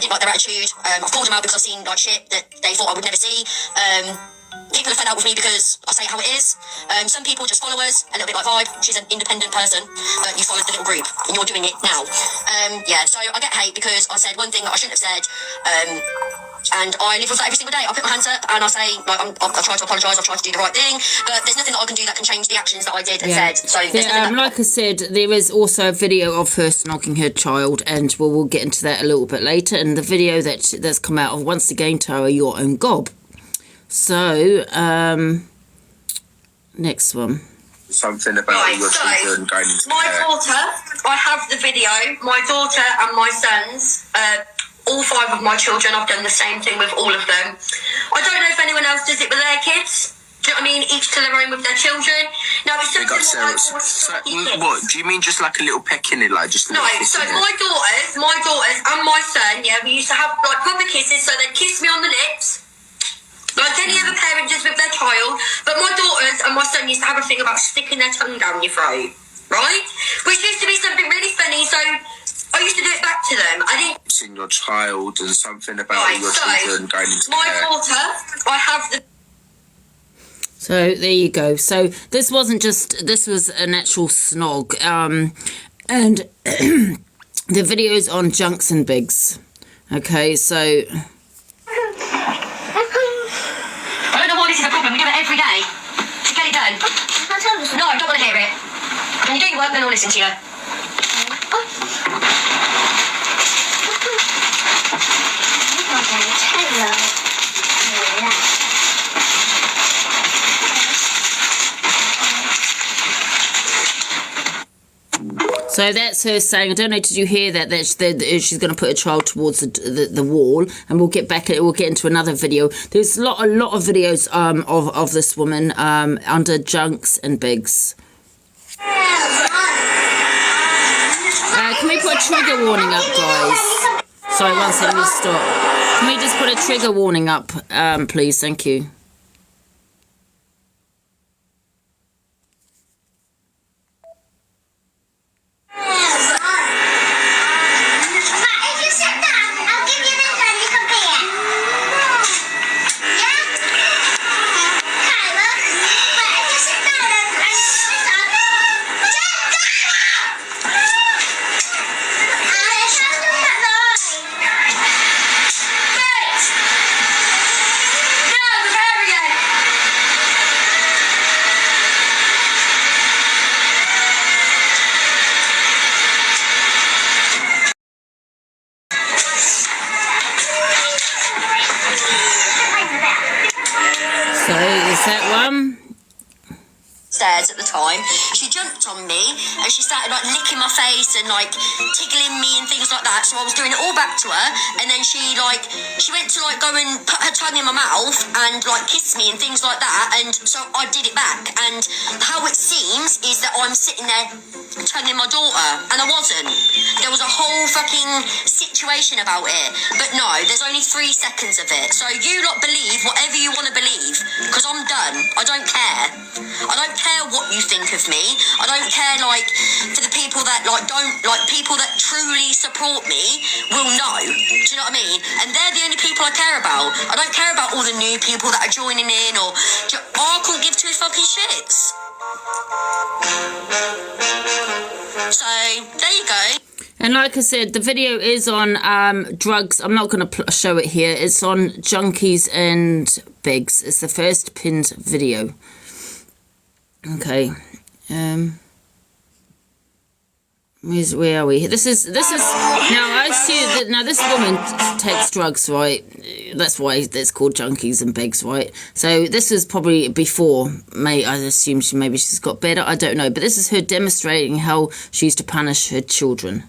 didn't like their attitude. I've called them out because I've seen like shit that they thought I would never see. People have fed out with me because I say how it is. Some people just follow us, a little bit like Vibe. She's an independent person, but you followed the little group, and you're doing it now. Yeah, so I get hate because I said one thing that I shouldn't have said, and I live with that every single day. I put my hands up and I say, like, I try to apologise, I try to do the right thing, but there's nothing that I can do that can change the actions that I did and said. So like I said, there is also a video of her snogging her child, and we'll get into that a little bit later. And the video that's come out of, once again, Tara, your own gob. So, next one. Something about your children going into my daughter, I have the video. My daughter and my sons, all 5 of my children, I've done the same thing with all of them. I don't know if anyone else does it with their kids. Do you know what I mean? Each to their own with their children. Now, it's something what do you mean, just like a little peck in it, like just a no, so my daughters and my son, yeah, we used to have like proper kisses, so they'd kiss me on the lips, like any other parent just with their child. But my daughters and my son used to have a thing about sticking their tongue down your throat, right? Which used to be something really funny, so I used to do it back to them. I didn't... Seeing your child and something about your children going into my daughter, I have the... So, there you go. So, this wasn't just... This was an actual snog. And the video's on Junks and Bigs. Okay, so... This is a problem. We do it every day to get it done. No, I don't want to hear it. When you do your work, then I'll listen to you. So that's her saying, I don't know, did you hear that she's going to put a child towards the wall, and we'll get into another video. There's a lot of videos of this woman under Junks and Bigs. Can we put a trigger warning up, guys? Sorry, one second, we'll stop. Can we just put a trigger warning up, please? Thank you. So, is that one? Stairs at the time, she jumped on me and she started like licking my face and like tickling me and things like that. So I was doing it all back to her, and then she went to like go and put her tongue in my mouth and like kiss me and things like that, and so I did it back. And how it seems is that I'm sitting there tonguing my daughter, and I wasn't. There was a whole fucking situation about it, but no, there's only 3 seconds of it. So you lot believe whatever you want to believe, because I'm done. I don't care. I don't care what you think of me. I don't care, like, for the people that like don't like, people that truly support me will know. Do you know what I mean? And they're the only people I care about. I don't care about all the new people that are joining in, or I couldn't give 2 fucking shits. So there you go. And like I said, the video is on drugs. I'm not going to show it here. It's on Junkies and Bigs. It's the first pinned video. Okay. Where are we? This is now I see that now this woman takes drugs, right? That's why it's called Junkies and Bigs, right? So this is probably before I assume maybe she's got better, I don't know, but this is her demonstrating how she used to punish her children.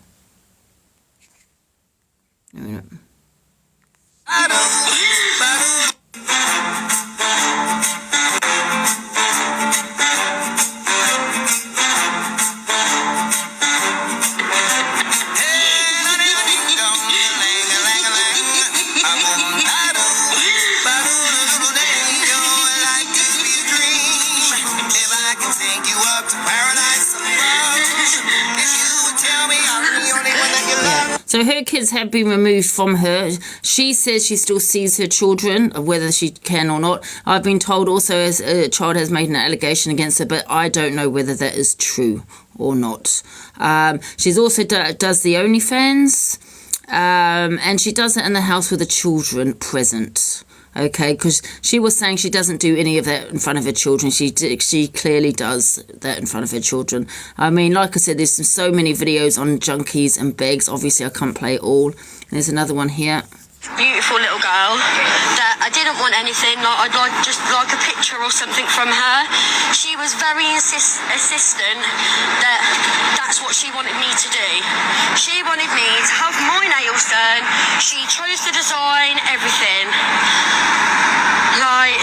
So her kids have been removed from her. She says she still sees her children, whether she can or not. I've been told also as a child has made an allegation against her, but I don't know whether that is true or not. She's also does the OnlyFans, and she does it in the house with the children present. Okay, because she was saying she doesn't do any of that in front of her children. She clearly does that in front of her children. I mean, like I said, there's so many videos on junkies and begs. Obviously, I can't play it all. There's another one here. Beautiful little girl that I didn't want anything, like I'd just like a picture or something from her. She was very insistent that that's what she wanted me to do. She wanted me to have my nails done. She chose the design, everything. Like,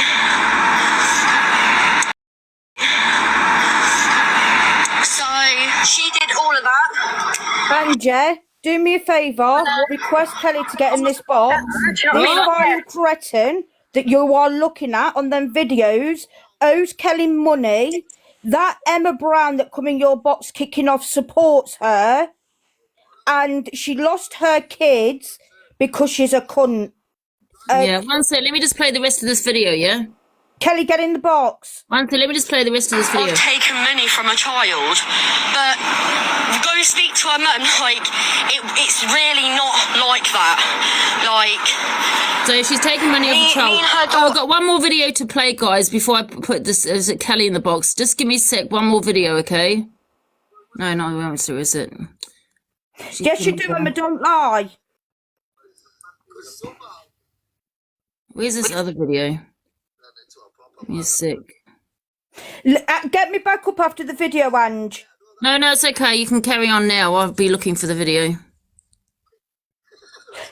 so she did all of that. Angie, do me a favour, request Kelly to get in this box. This vile cretin that you are looking at on them videos owes Kelly money. That Emma Brown that come in your box kicking off supports her. And she lost her kids because she's a cunt. Yeah, one sec. Let me just play the rest of this video, yeah? Kelly, get in the box. One sec. Let me just play the rest of this video. I've taken money from a child, but go speak to her mum. Like, it's really not like that. Like, so she's taking money off a child. I've got one more video to play, guys, before I put this Kelly in the box. Just give me a sec. One more video, okay? No, I won't. So is it? Yes, you do, Emma. Don't lie. Where's this other video? You're sick. Get me back up after the video, Ange. No, it's okay. You can carry on now. I'll be looking for the video.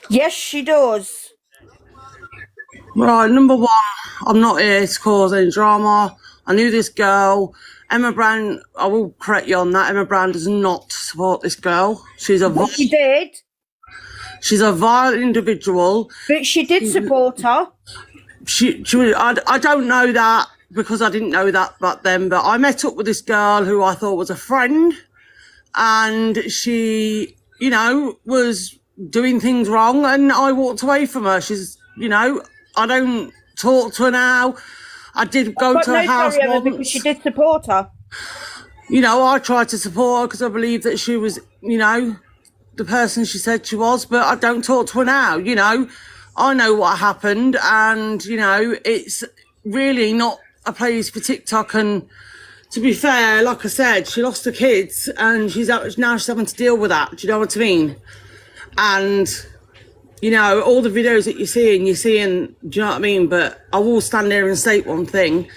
Yes, she does. Right, number one, I'm not here to cause any drama. I knew this girl, Emma Brown. I will correct you on that. Emma Brown does not support this girl. She's a She did. She's a violent individual. But she did support her. I don't know that because I didn't know that back then, but I met up with this girl who I thought was a friend, and she, was doing things wrong, and I walked away from her. She's, I don't talk to her now. I did go to her house once. Because she did support her. I tried to support her because I believed that she was, the person she said she was, but I don't talk to her now, I know what happened, and, it's really not a place for TikTok. And to be fair, like I said, she lost her kids, and she's having to deal with that. Do you know what I mean? And, all the videos that you're seeing, do you know what I mean? But I will stand there and state one thing,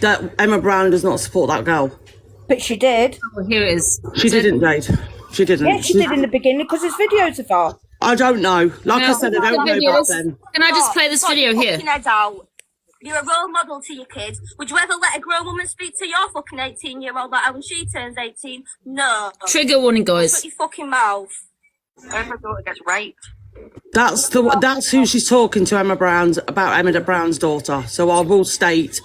that Emma Brown does not support that girl. But she did. Oh, here it is. She didn't, Jade. She didn't. Yeah, she did in the beginning because there's videos of her. I don't know. Like I said, I don't know back then. Can I just play this video here? You're a role model to your kids. Would you ever let a grown woman speak to your fucking 18-year-old like when she turns 18? No. Trigger warning, guys. Shut your fucking mouth. Her daughter gets raped. That's who she's talking to, Emma Brown's daughter. So I will state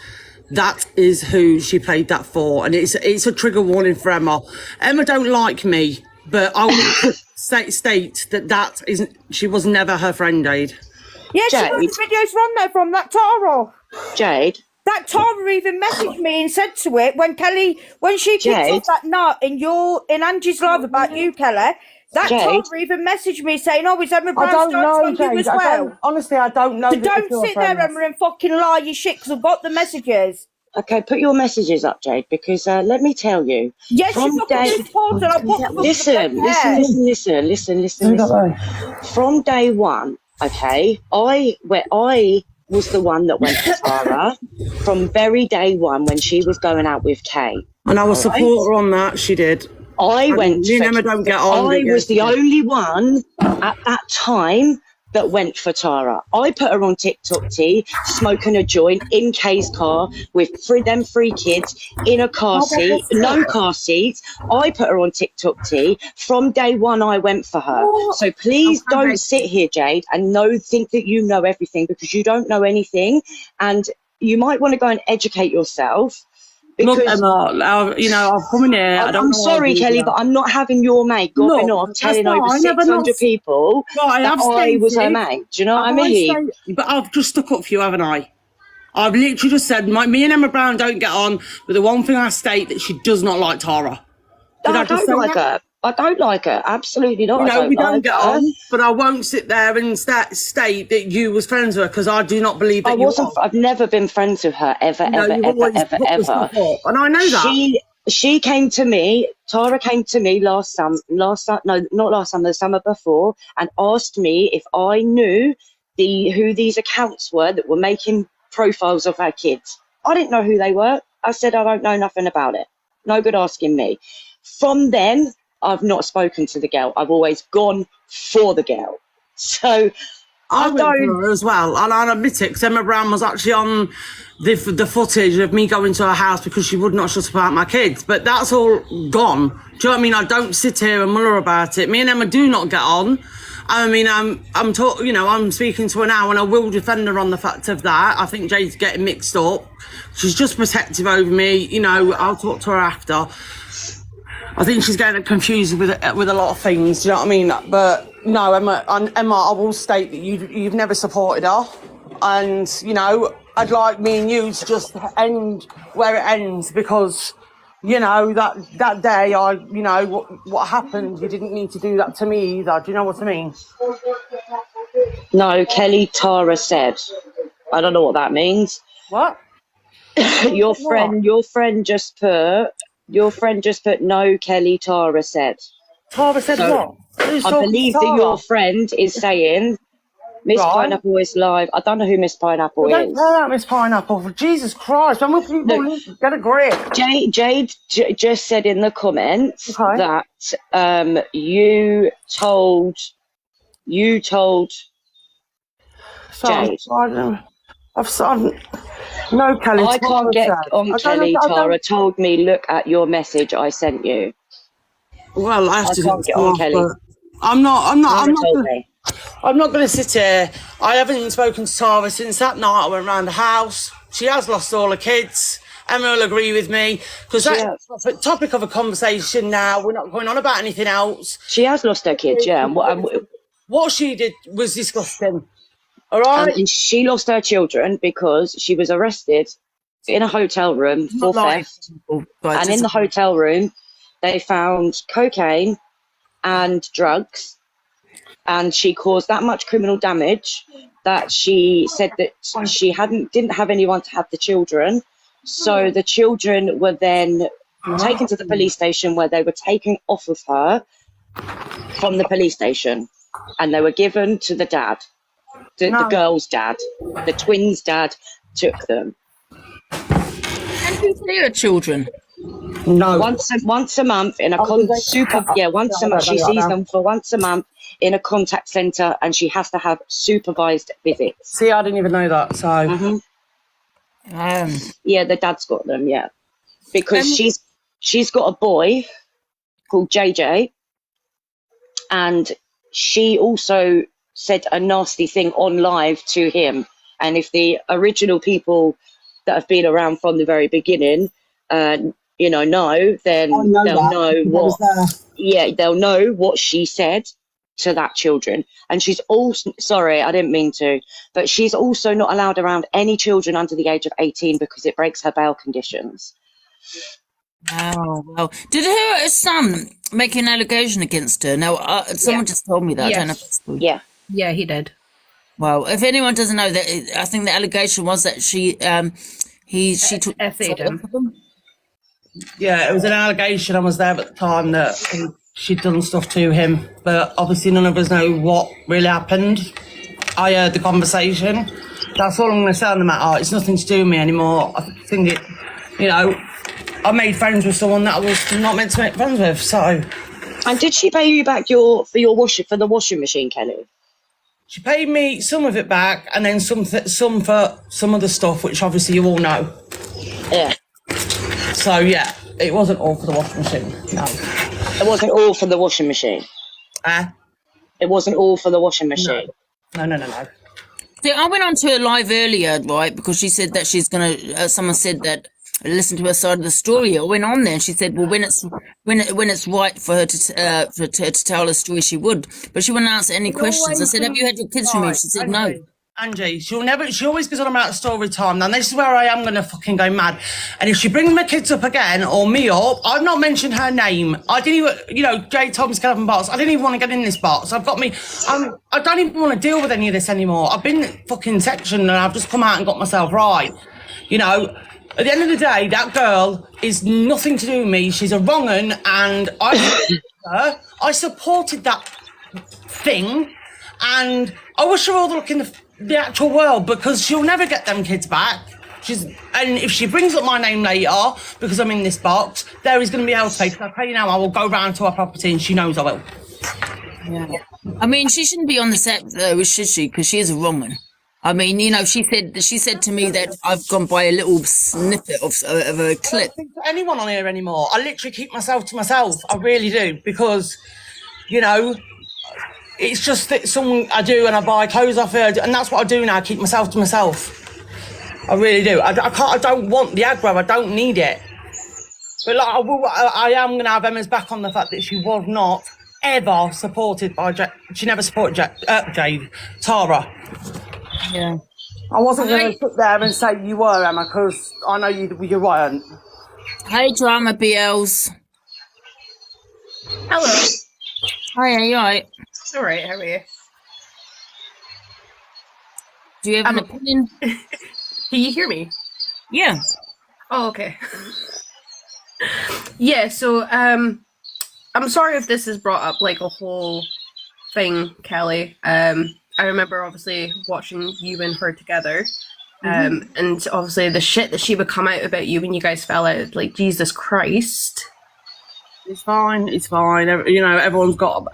that is who she played that for, and it's a trigger warning for Emma. Emma don't like me, but I will state that isn't. She was never her friend, Jade. Yeah, she got the videos from there from that Tara. Jade. That Tara even messaged me and said to it when she picked up that nut in Angie's live about you, Kelly. That Tara even messaged me saying, "Oh, is Emma Brown starting on you as well?" Honestly, I don't know. So don't sit there, Emma, and fucking lie your shit because I've got the messages. Okay, put your messages up, Jade, because let me tell you. Yes, you fucking important. Listen. From day one, okay, I was the one that went to Tara from very day one when she was going out with Kay. And I will support her on that. She did. I went. You never don't get on. I was the only one at that time that went for Tara. I put her on TikTok smoking a joint in Kay's car with them three kids in a car seat, no car seats. I put her on TikTok From day one, I went for her. So please don't sit here, Jade, and think that you know everything, because you don't know anything. And you might want to go and educate yourself, Look, Because Emma, you know, I've come in here. I don't I'm know what sorry, I do Kelly, there. but I'm not having your mate gobbing Look, off that's telling over fine. I've not 600 people Right, that I've I was her stated. mate. Do you know what I Have I mean? But I've just stuck up for you, haven't I? I've literally just said me and Emma Brown don't get on, but the one thing I state that she does not like Tara. Did I I just don't say like that? her. I don't like her. Absolutely not. You I know, don't we don't like get her. on, but I won't sit there and state that you was friends with her because I do not believe that I you wasn't. are. I've never been friends with her ever, You know, ever, you've ever, always ever, put the ever. stuff up, and I know that. She came to me. Tara came to me not last summer, the summer before, and asked me if I knew who these accounts were that were making profiles of her kids. I didn't know who they were. I said I don't know nothing about it. No good asking me. From then, I've not spoken to the girl. I've always gone for the girl. So I went for don't. her as well, and I'll admit it, because Emma Brown was actually on the footage of me going to her house because she would not shut up about my kids. But that's all gone. Do you know what I mean? I don't sit here and muller about it. Me and Emma do not get on. I mean, I'm speaking to her now, and I will defend her on the fact of that. I think Jade's getting mixed up. She's just protective over me. You know, I'll talk to her after. I think she's getting confused with a lot of things. Do you know what I mean? But no, Emma, I will state that you've never supported her, and you know, I'd like me and you to just end where it ends because, you know, that day, you know what happened. You didn't need to do that to me either. Do you know what I mean? No, Kelly Tara said. I don't know what that means. What? Your What? friend just put no, Kelly Tara said. Tara said So what? Who's I talking to believe that your Tara? friend is saying Miss Right. Pineapple is live. I don't know who Miss Pineapple Well, don't is. tell that Miss Pineapple. For Jesus Christ, when will people get a grip? Jade just said in the comments Okay. that you told Jade. No, Kelly. I can't get on Kelly. I Tara don't, told me, look at your message I sent you. well, I have to can't get on Kelly. but I'm not Tara told me. I'm not going to sit here. I haven't even spoken to Tara since that night I went round the house. She has lost all her kids. Emma will agree with me because that's a topic of a conversation now. We're not going on about anything else. She has lost her kids, yeah. What she did was disgusting. All right? And she lost her children because she was arrested in a hotel room for theft. And in the hotel room, they found cocaine and drugs. And she caused that much criminal damage that she said that she didn't have anyone to have the children. So the children were then taken to the police station where they were taken off of her from the police station. And they were given to the dad. The girl's dad, the twins' dad, took them. And who see her children? No. Once a month in a once a month she sees them for once a month in a contact centre, and she has to have supervised visits. See, I didn't even know that. So. Yeah, the dad's got them. Yeah, because she's got a boy called JJ, and she also said a nasty thing on live to him. And if the original people that have been around from the very beginning, then they'll know what. Yeah, they'll know what she said to that children. And she's also sorry, I didn't mean to, but she's also not allowed around any children under the age of 18 because it breaks her bail conditions. Oh, well. Did her son make an allegation against her? Now, someone just told me that. Yes. I don't know if it's true. Yeah, he did. Well, if anyone doesn't know that, I think the allegation was that she took Effed him. Yeah, it was an allegation. I was there at the time that she'd done stuff to him, but obviously none of us know what really happened. I heard the conversation. That's all I'm going to say on the matter. It's nothing to do with me anymore. I think I made friends with someone that I was not meant to make friends with. So. And did she pay you back for the washing machine, Kelly? She paid me some of it back, and then some for some of the stuff, which obviously you all know. Yeah. So yeah, it wasn't all for the washing machine. No. It wasn't all for the washing machine. It wasn't all for the washing machine. No. See, I went on to her live earlier, right, because she said that she's going to, someone said that listened to her side of the story. I went on there and she said, well, when it's right for her to tell her story, she would. But she wouldn't answer any questions. I said, have you had your kids removed? She said, no. Angie, she always goes on about story time. Now, this is where I am going to fucking go mad. And if she brings my kids up again, or me up, I've not mentioned her name. I didn't even, Jay told me to get up in box. I didn't even want to get in this box. I don't even want to deal with any of this anymore. I've been fucking sectioned and I've just come out and got myself right. At the end of the day, that girl is nothing to do with me. She's a wrong 'un, and I supported that thing, and I wish her all the luck in the actual world, because she'll never get them kids back. And if she brings up my name later because I'm in this box, there is going to be hell to pay. I tell you now, I will go round to her property, and she knows I will. Yeah. I mean, she shouldn't be on the set though, should she? Because she is a woman. I mean, she said to me that I've gone by a little snippet of a clip. I don't think to anyone on here anymore. I literally keep myself to myself. I really do, because it's just that something I do, and I buy clothes off her, and that's what I do now. I keep myself to myself. I really do. I don't want the aggro. I don't need it. But I am going to have Emma's back on the fact that she was not ever supported by she never supported Jade, Tara. Yeah. I wasn't going to sit there and say you were, Emma, because I know you weren't. Hey, Drama BLs. Hello. Hi, are you alright? All right, how are you? Do you have an opinion? Can you hear me? Yeah. Oh, okay. Yeah, so I'm sorry if this has brought up like a whole thing, Kelly. I remember obviously watching you and her together. And obviously the shit that she would come out about you when you guys fell out, like, Jesus Christ. It's fine. Everyone's got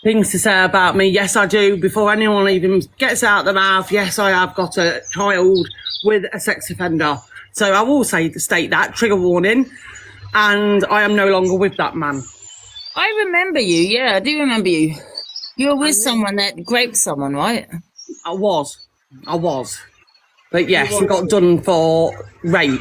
things to say about me. Yes, I do. Before anyone even gets out the mouth, yes, I have got a child with a sex offender. So I will state that, trigger warning, and I am no longer with that man. I remember you, yeah, I do remember you. You were with someone that raped someone, right? I was. But yes, he got done for rape. Right.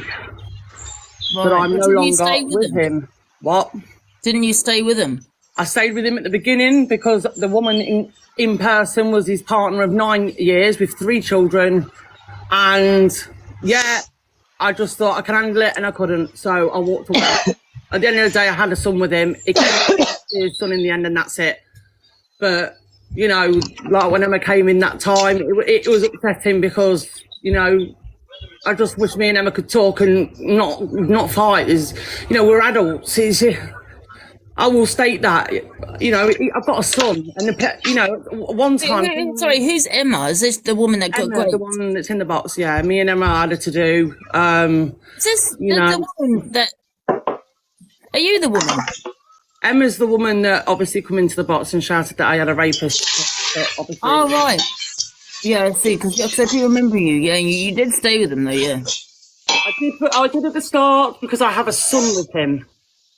But I'm no longer with him. What? Didn't you stay with him? I stayed with him at the beginning because the woman in person was his partner of 9 years with 3 children. And yeah, I just thought I can handle it, and I couldn't. So I walked away. At the end of the day, I had a son with him. He came his son in the end, and that's it. But, like when Emma came in that time, it was upsetting because, I just wish me and Emma could talk and not fight. We're adults. I will state that, I've got a son, and one time. Sorry, who's Emma? Is this the woman that got raped? The one that's in the box, yeah. Me and Emma had it to do. Is this the woman that? Are you the woman? Emma's the woman that obviously come into the box and shouted that I had a rapist. Obviously. Oh, right. Yeah, I see, because I do remember you. Yeah, you did stay with him, though, yeah. I did at the start because I have a son with him.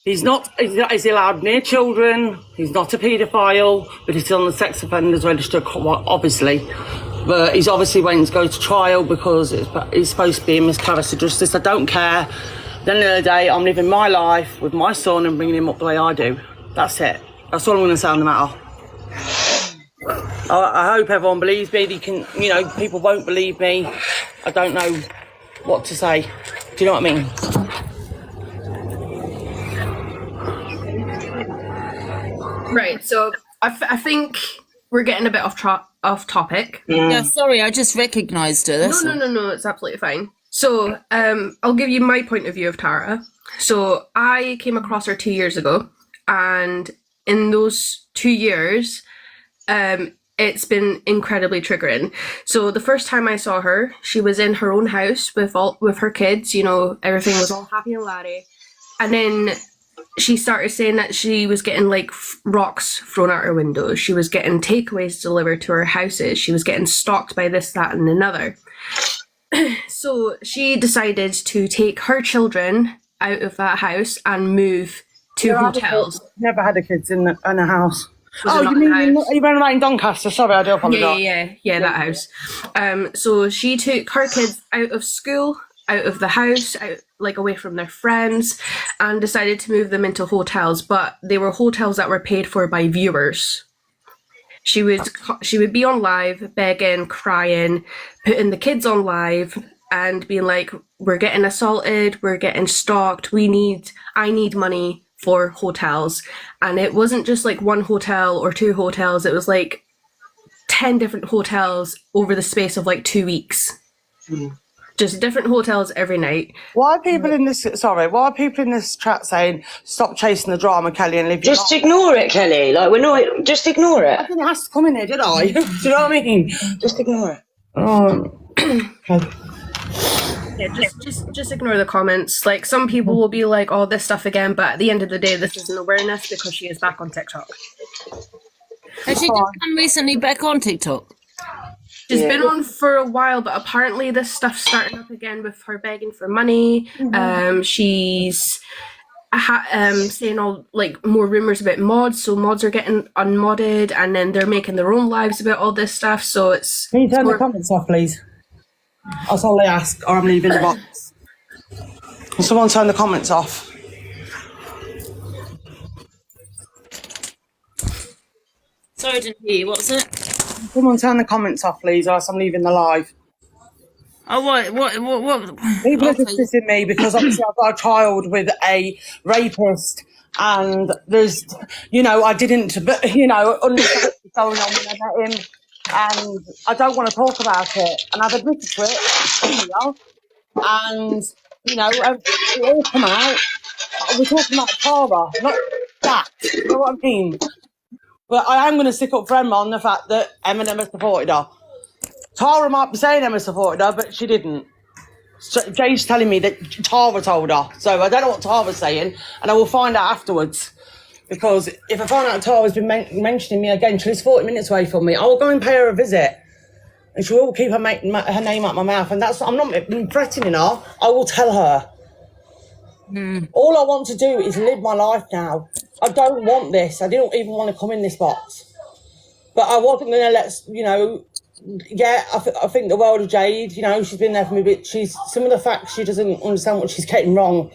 He's allowed near children. He's not a paedophile, but he's on the sex offenders register, obviously. But he's obviously waiting to go to trial because it's supposed to be a miscarriage of justice. I don't care. At the end of the day, I'm living my life with my son and bringing him up the way I do. That's it. That's all I'm going to say on the matter. I hope everyone believes me. People won't believe me. I don't know what to say. Do you know what I mean? Right, so I think we're getting a bit off topic. Yeah, sorry, I just recognised her. No, it's absolutely fine. So, I'll give you my point of view of Tara. So, I came across her 2 years ago, and in those 2 years, it's been incredibly triggering. So, the first time I saw her, she was in her own house with her kids. Everything was all happy and laddie. And then she started saying that she was getting like rocks thrown out her windows. She was getting takeaways delivered to her houses. She was getting stalked by this, that, and another. So she decided to take her children out of that house and move to hotels. Never had a kids in a house. Oh, you mean you ran around in Doncaster? Sorry, I do apologise. Yeah, that house. So she took her kids out of school out of the house, like away from their friends, and decided to move them into hotels. But they were hotels that were paid for by viewers. She would be on live, begging, crying, putting the kids on live, and being like, "We're getting assaulted, we're getting stalked. I need money for hotels." And it wasn't just like one hotel or two hotels. It was like 10 different hotels over the space of like 2 weeks. Just different hotels every night. Why are people in this chat saying stop chasing the drama, Kelly, and live your Just life? ignore it, Kelly. Like, we're not. Just ignore I it. didn't ask to come in here, did I? Do you know what I mean? Just ignore it. Okay. Yeah, just ignore the comments. Like, some people will be like, "Oh, this stuff again," but at the end of the day, this is an awareness because she is back on TikTok. Has she just come recently back on TikTok? She's been on for a while, but apparently this stuff's starting up again with her begging for money. She's saying all like more rumors about mods, so mods are getting unmodded, and then they're making their own lives about all this stuff. So it's. Can you turn more- the comments off, please? That's all they ask, or I'm leaving the box. Can someone turn the comments off? Sorry, I didn't hear you. What was it? Someone turn the comments off, please, or else I'm leaving the live. Oh, what? People are Okay. just dissing me because obviously I've got a child with a rapist, and there's, I didn't, but, understand what's going on when I met him, and I don't want to talk about it, and I've admitted to it, and, it all come out. We're talking about Tara, not that, you know what I mean? But I am going to stick up for Emma on the fact that Eminem supported her. Tara might be saying Emma supported her, but she didn't. So Jay's telling me that Tara told her. So I don't know what Tara's saying, and I will find out afterwards. Because if I find out Tara's been mentioning me again, she's 40 minutes away from me, I will go and pay her a visit. And she will keep her name out my mouth. And I'm not threatening her. I will tell her. All I want to do is live my life now. I don't want this. I didn't even want to come in this box. But I wasn't going to I think the world of Jade, she's been there for me, but some of the facts, she doesn't understand what she's getting wrong.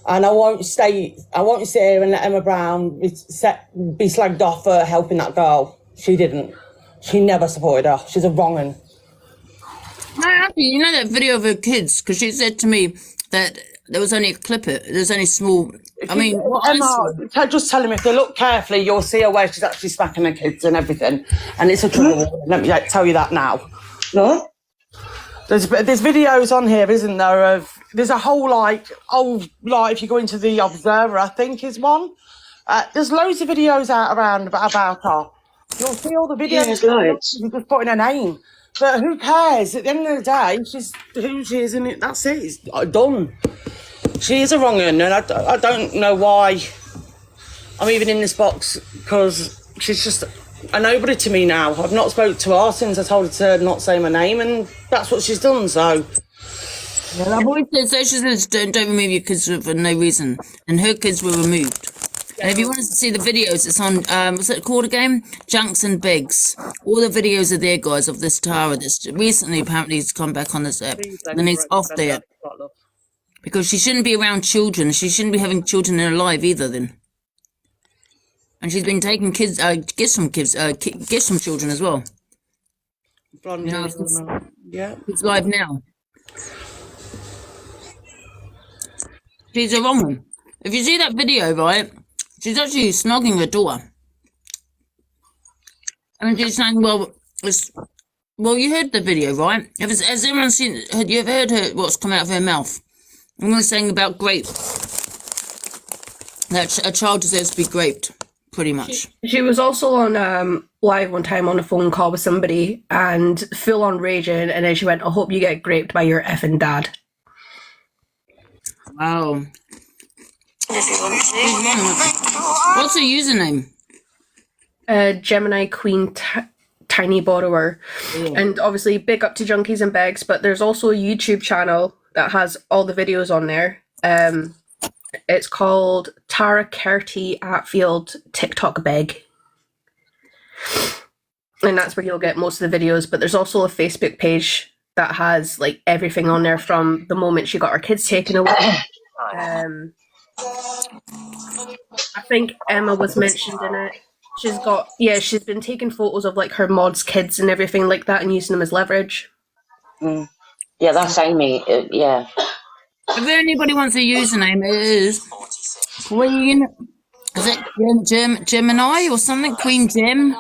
And I won't sit here and let Emma Brown be slagged off for helping that girl. She didn't. She never supported her. She's a wrong one. No, actually, you know that video of her kids? Because she said to me that there was only a clip. There's only small. I mean, Emma, just tell him if they look carefully, you'll see her where she's actually smacking her kids and everything. And it's a trouble. Let me tell you that now. No? There's videos on here, isn't there? There's a whole if you go into the Observer, I think is one. There's loads of videos out around about her. You'll see all the videos. Yeah, there's loads. You're just putting her name. But who cares? At the end of the day, she's who she is, and that's it. It's done. She is a wrong one, and I don't know why I'm even in this box, because she's just a nobody to me now. I've not spoke to her since I told her to not say my name, and that's what she's done, so. I've always said, she says, don't remove your kids for no reason. And her kids were removed. And if you want to see the videos, it's on, what's it called again? Junks and Bigs. All the videos are there, guys, of this Tara that's recently apparently has come back on this app. And it's off there. Because she shouldn't be around children. She shouldn't be having children in her life either then. And she's been taking kids, gifts from children as well. Yeah. It's live now. She's a wrong one. If you see that video, right, she's actually snogging her daughter. And she's saying, well, you heard the video, right? Has everyone seen, have you ever heard what's come out of her mouth? I'm saying about grape. That a child deserves to be raped, pretty much. She was also on live one time on a phone call with somebody and full on raging, and then she went, "I hope you get raped by your effing dad." Wow. What's her username? Gemini Queen Tiny Borrower. Yeah. And obviously big up to Junkies and Begs, but there's also a YouTube channel that has all the videos on there. It's called Tara Kerty Attfield TikTok Beg. And that's where you'll get most of the videos, but there's also a Facebook page that has like everything on there from the moment she got her kids taken away. I think Emma was mentioned in it. She's been taking photos of like her mods' kids and everything like that and using them as leverage. Yeah, that's Amy. Yeah. If anybody wants a username, it is Queen. Is it Gemini or something? Queen Gem?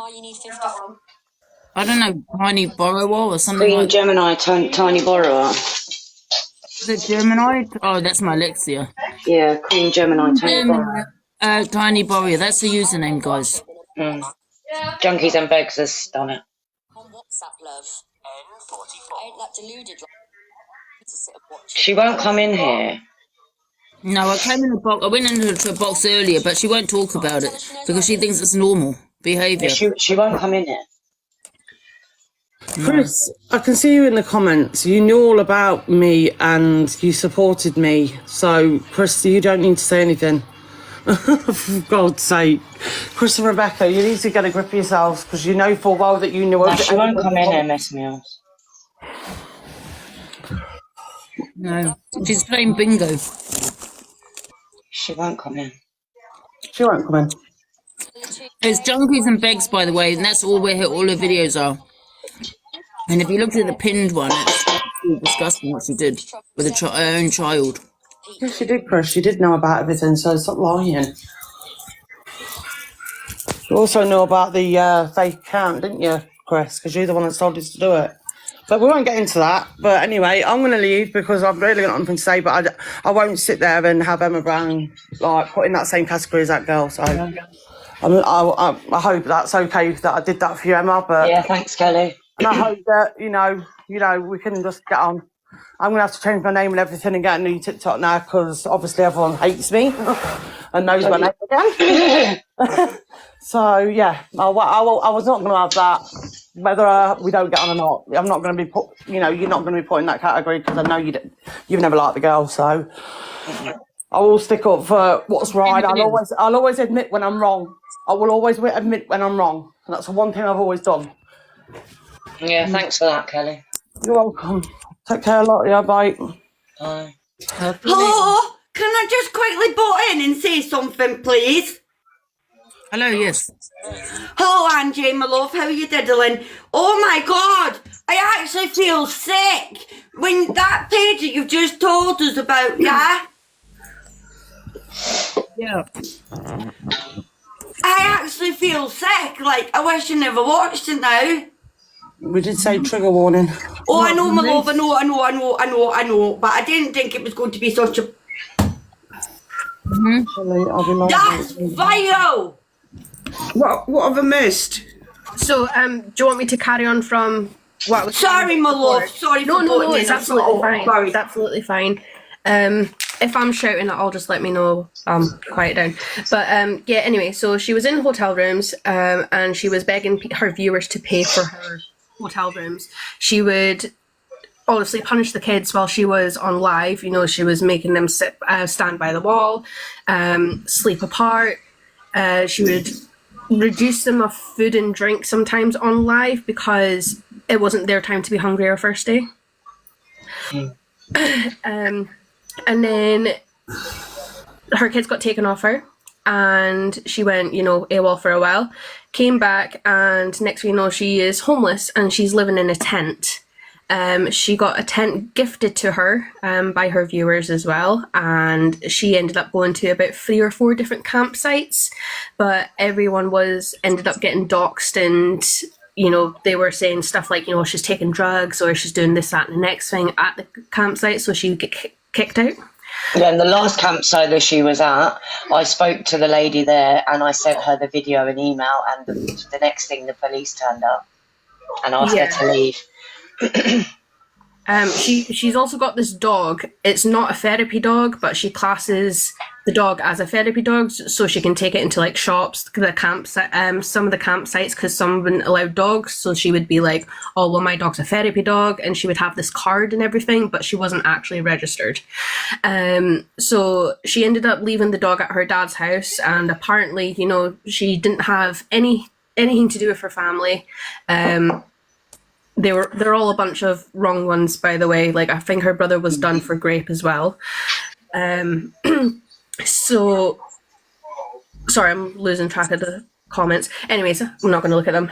I don't know, Tiny Borrower or something Queen like that. Gemini, Tiny Borrower. Is it Gemini? Oh, that's my Alexia. Yeah, Queen Gemini, Tiny Borrower. Tiny Borrower. That's the username, guys. Junkies and Begs has done it. On WhatsApp, love. I ain't that deluded. To sit and watch it. She won't come in here. No, I came in the box. I went into a box earlier, but she won't talk about it because she thinks it's normal behaviour. She won't come in here. Chris, I can see you in the comments. You knew all about me and you supported me. So, Chris, you don't need to say anything. For God's sake. Chris and Rebecca, you need to get a grip of yourselves because you know full well that you knew No, she won't come in here and mess me up. No, she's playing bingo. She won't come in. She won't come in. It's Junkies and Begs, by the way, and that's all where all her videos are. And if you looked at the pinned one, it's absolutely disgusting what she did with her own child. Yes, she did, Chris. She did know about everything, so stop lying. You also know about the fake account, didn't you, Chris? Because you're the one that told us to do it. But we won't get into that. But anyway, I'm going to leave because I've really got nothing to say. But I won't sit there and have Emma Brown like put in that same category as that girl. So I hope that's okay that I did that for you, Emma. But yeah, thanks, Kelly. And I hope that you know we can just get on. I'm going to have to change my name and everything and get a new TikTok now because obviously everyone hates me and knows my name again. So, yeah, I was not going to have that, whether we don't get on or not. I'm not going to be put, you're not going to be put in that category because I know you've never liked the girl. So I will stick up for what's right. I'll always admit when I'm wrong. I will always admit when I'm wrong. And that's the one thing I've always done. Yeah, thanks for that, Kelly. You're welcome. Take care a lot, yeah, bye. Bye. Hello, can I just quickly butt in and say something, please? Hello, yes. Hello, Angie, my love, how are you diddling? Oh my God, I actually feel sick when that page that you've just told us about, yeah? Yeah. I actually feel sick, like I wish I never watched it now. We did say trigger warning. Oh, I know, my love, I know, but I didn't think it was going to be such a... That's vile! What have I missed? So, do you want me to carry on from what was... Sorry, my love, sorry for No, butting it's in. absolutely fine. Sorry. It's absolutely fine. If I'm shouting, I'll just let me know. Quiet down. But yeah. Anyway, so she was in hotel rooms, and she was begging her viewers to pay for her hotel rooms. She would obviously punish the kids while she was on live. She was making them stand by the wall, sleep apart. She would reduce them of food and drink sometimes on live because it wasn't their time to be hungry or thirsty. And then her kids got taken off her and she went, AWOL for a while, came back, and next thing you know, she is homeless and she's living in a tent. She got a tent gifted to her by her viewers as well, and she ended up going to about 3 or 4 different campsites, but everyone ended up getting doxxed, and they were saying stuff like, she's taking drugs or she's doing this, that, and the next thing at the campsite, so she would get kicked out. Yeah, and the last campsite that she was at, I spoke to the lady there and I sent her the video and email, and the next thing the police turned up and asked her to leave. She's also got this dog. It's not a therapy dog, but she classes the dog as a therapy dog, so she can take it into like shops, the campsite, some of the campsites, because some wouldn't allow dogs. So she would be like, "Oh, well, my dog's a therapy dog," and she would have this card and everything, but she wasn't actually registered. So she ended up leaving the dog at her dad's house, and apparently, she didn't have anything to do with her family. they're all a bunch of wrong ones, by the way. Like, I think her brother was done for rape as well. So, sorry, I'm losing track of the comments. Anyways, I'm not going to look at them.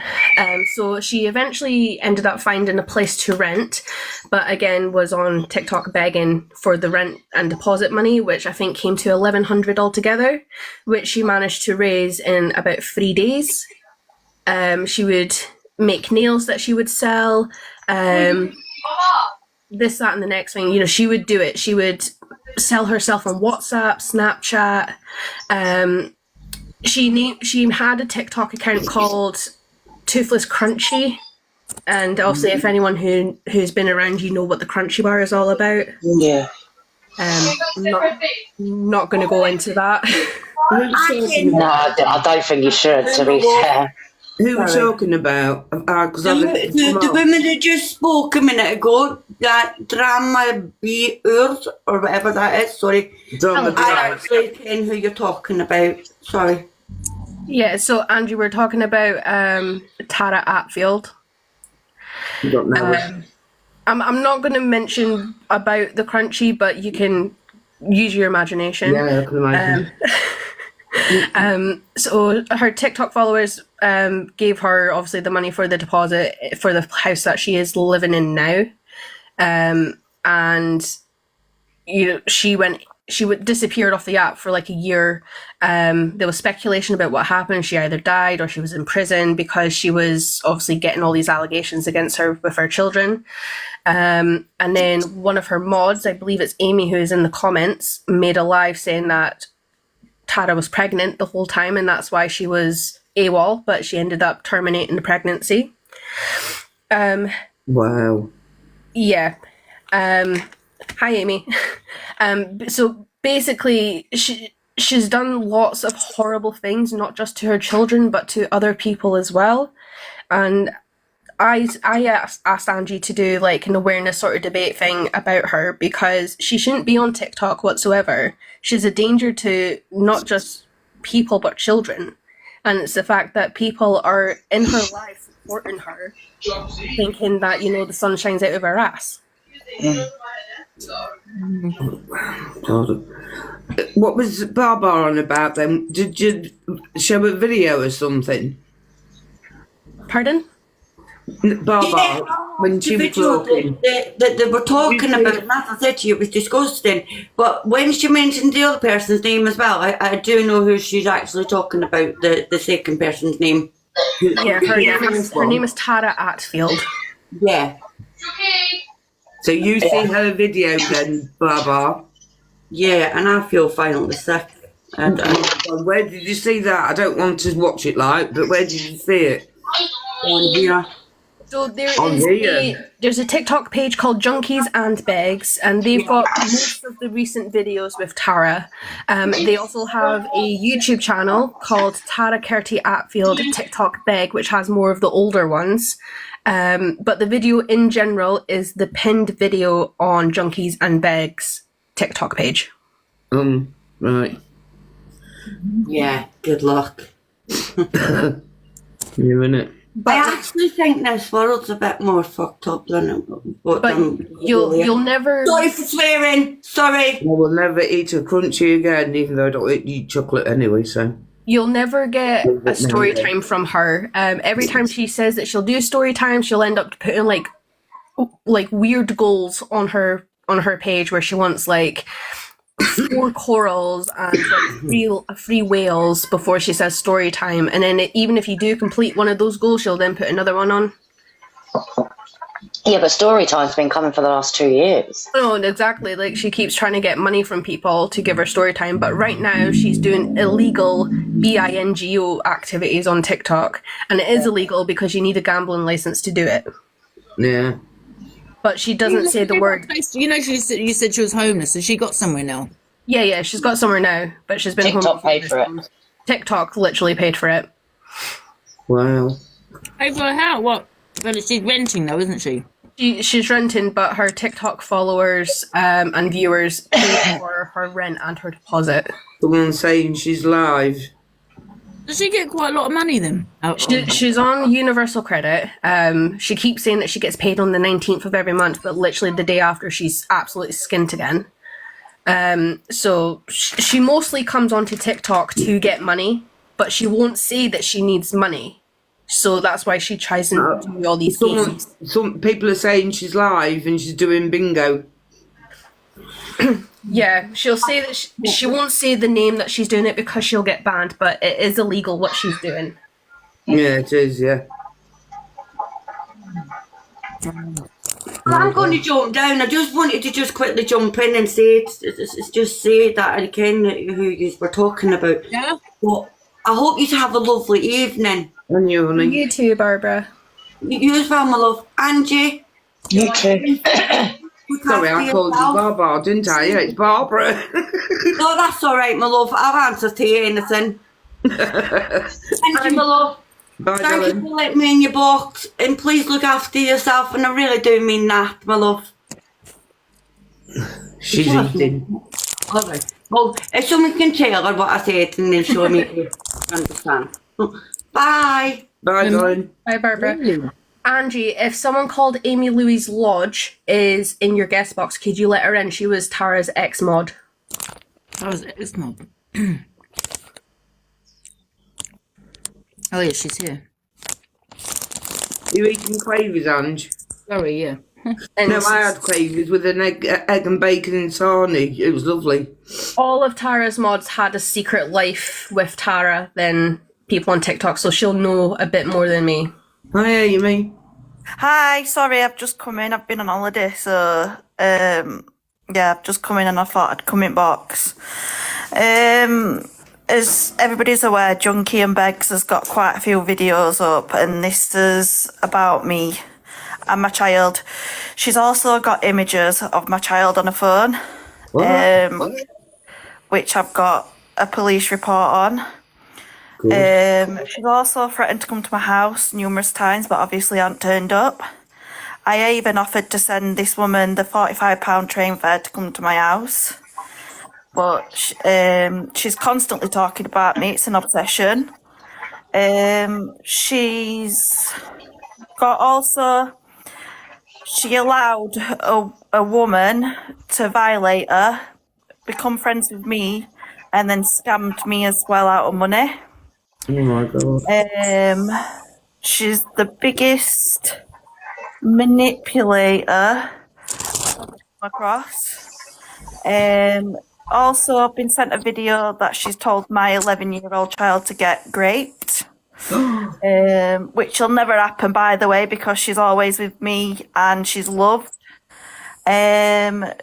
So she eventually ended up finding a place to rent, but again was on TikTok begging for the rent and deposit money, which I think came to $1,100 altogether, which she managed to raise in about 3 days. She would make nails that she would sell, this, that, and the next thing. You know, she would do it. She would sell herself on WhatsApp, Snapchat. She had a TikTok account called Toothless Crunchy, and obviously, if anyone who's been around, you know what the Crunchy Bar is all about. Yeah. Not going to go into that. No, I don't think you should, to be fair. Who are we talking about? The women that just spoke a minute ago, that drama beers or whatever that is, sorry. I actually ken who you're talking about. Sorry. Yeah, so Andrew, we're talking about Tara Attfield. I don't know. I'm not going to mention about the Crunchy, but you can use your imagination. Yeah, I can imagine. So her TikTok followers gave her obviously the money for the deposit for the house that she is living in now, and you know she disappeared off the app for like a year. There was speculation about what happened. She either died or she was in prison because she was obviously getting all these allegations against her with her children. And then one of her mods, I believe it's Amy, who is in the comments, made a live saying that Tara was pregnant the whole time, and that's why she was AWOL, but she ended up terminating the pregnancy. Wow. Yeah. Hi, Amy. So basically, she's done lots of horrible things, not just to her children, but to other people as well. And I asked Angie to do like an awareness sort of debate thing about her, because she shouldn't be on TikTok whatsoever. She's a danger to not just people, but children. And it's the fact that people are in her life supporting her, thinking that, you know, the sun shines out of her ass. God. What was Barbara on about then? Did you show a video or something? Pardon? Barbara, when she was talking. They were talking about, and as I said to you, it was disgusting. But when she mentioned the other person's name as well, I do know who she's actually talking about, the second person's name. Yeah, her name is Tara Attfield. Yeah. So you see her video then, Barbara? Yeah, and I feel violently sick. And where did you see that? I don't want to watch it like, but where did you see it? on here. So there's a TikTok page called Junkies and Begs, and they've got most of the recent videos with Tara. They also have a YouTube channel called Tara Kerty Attfield TikTok Beg, which has more of the older ones. But the video in general is the pinned video on Junkies and Begs TikTok page. Right. Yeah, good luck. You're in it. I actually think this world's a bit more fucked up than it. But you'll never. Sorry for swearing. Sorry. I will never eat a crunchy again, even though I don't eat chocolate anyway. So you'll never get a story time from her. Every time she says that she'll do story time, she'll end up putting like weird goals on her page where she wants like 4 corals and like 3 whales before she says story time, and then even if you do complete one of those goals, she'll then put another one on. Yeah, but story time's been coming for the last 2 years. Oh, exactly. Like, she keeps trying to get money from people to give her story time, but right now she's doing illegal bingo activities on TikTok, and it is illegal because you need a gambling license to do it. yeah. But she doesn't say the word. You know, you said she was homeless, so she got somewhere now. Yeah, she's got somewhere now, but she's been TikTok homeless. paid for it. TikTok literally paid for it. Wow. Over how? What? But she's renting though, isn't she? She's renting, but her TikTok followers and viewers pay for her rent and her deposit. Someone saying she's live. Does she get quite a lot of money then? She's on universal credit. She keeps saying that she gets paid on the 19th of every month, but literally the day after she's absolutely skint again. So she mostly comes onto TikTok to get money, but she won't say that she needs money. So that's why she tries and do all these games. Some people are saying she's live and she's doing bingo. Yeah, she'll say that she won't say the name that she's doing it because she'll get banned, but it is illegal what she's doing. Yeah, it is, yeah. I'm going to jump down. I just wanted to just quickly jump in and say just say that again who you were talking about. Yeah. Well, I hope you have a lovely evening. And you, honey. You too, Barbara. You as well, my love. Angie. You too. Sorry, I called you Barbara, didn't I? Yeah, it's Barbara. No, that's all right, my love. I'll answer to you anything. Thank you, my love. Bye, Thank darling. you for letting me in your box. And please look after yourself. And I really do mean that, my love. She's eating. All right. Well, if someone can tell her what I said and then show me to understand. Bye. Bye, darling. Bye, Barbara. Really? Angie, if someone called Amy Louise Lodge is in your guest box, could you let her in? She was Tara's ex-mod. It's not. Oh yeah, she's here. You eating quavers, Ange? Sorry, yeah. And No, I had quavers with an egg and bacon and sarnie. It was lovely. all of Tara's mods had a secret life with Tara than people on TikTok, so she'll know a bit more than me. Oh, yeah, you mean? Hi, sorry, I've just come in. I've been on holiday, so yeah, I've just come in and I thought I'd come in box. As everybody's aware, Junkie and Beggs has got quite a few videos up, and this is about me and my child. She's also got images of my child on her phone, which I've got a police report on. She's also threatened to come to my house numerous times, but obviously hasn't turned up. I even offered to send this woman the £45 train fare to come to my house, but she's constantly talking about me. It's an obsession. She's got also, she allowed a woman to violate her, become friends with me, and then scammed me as well out of money. Oh, my God. She's the biggest manipulator across. Also, I've been sent a video that she's told my 11-year-old child to get raped, which will never happen, by the way, because she's always with me and she's loved.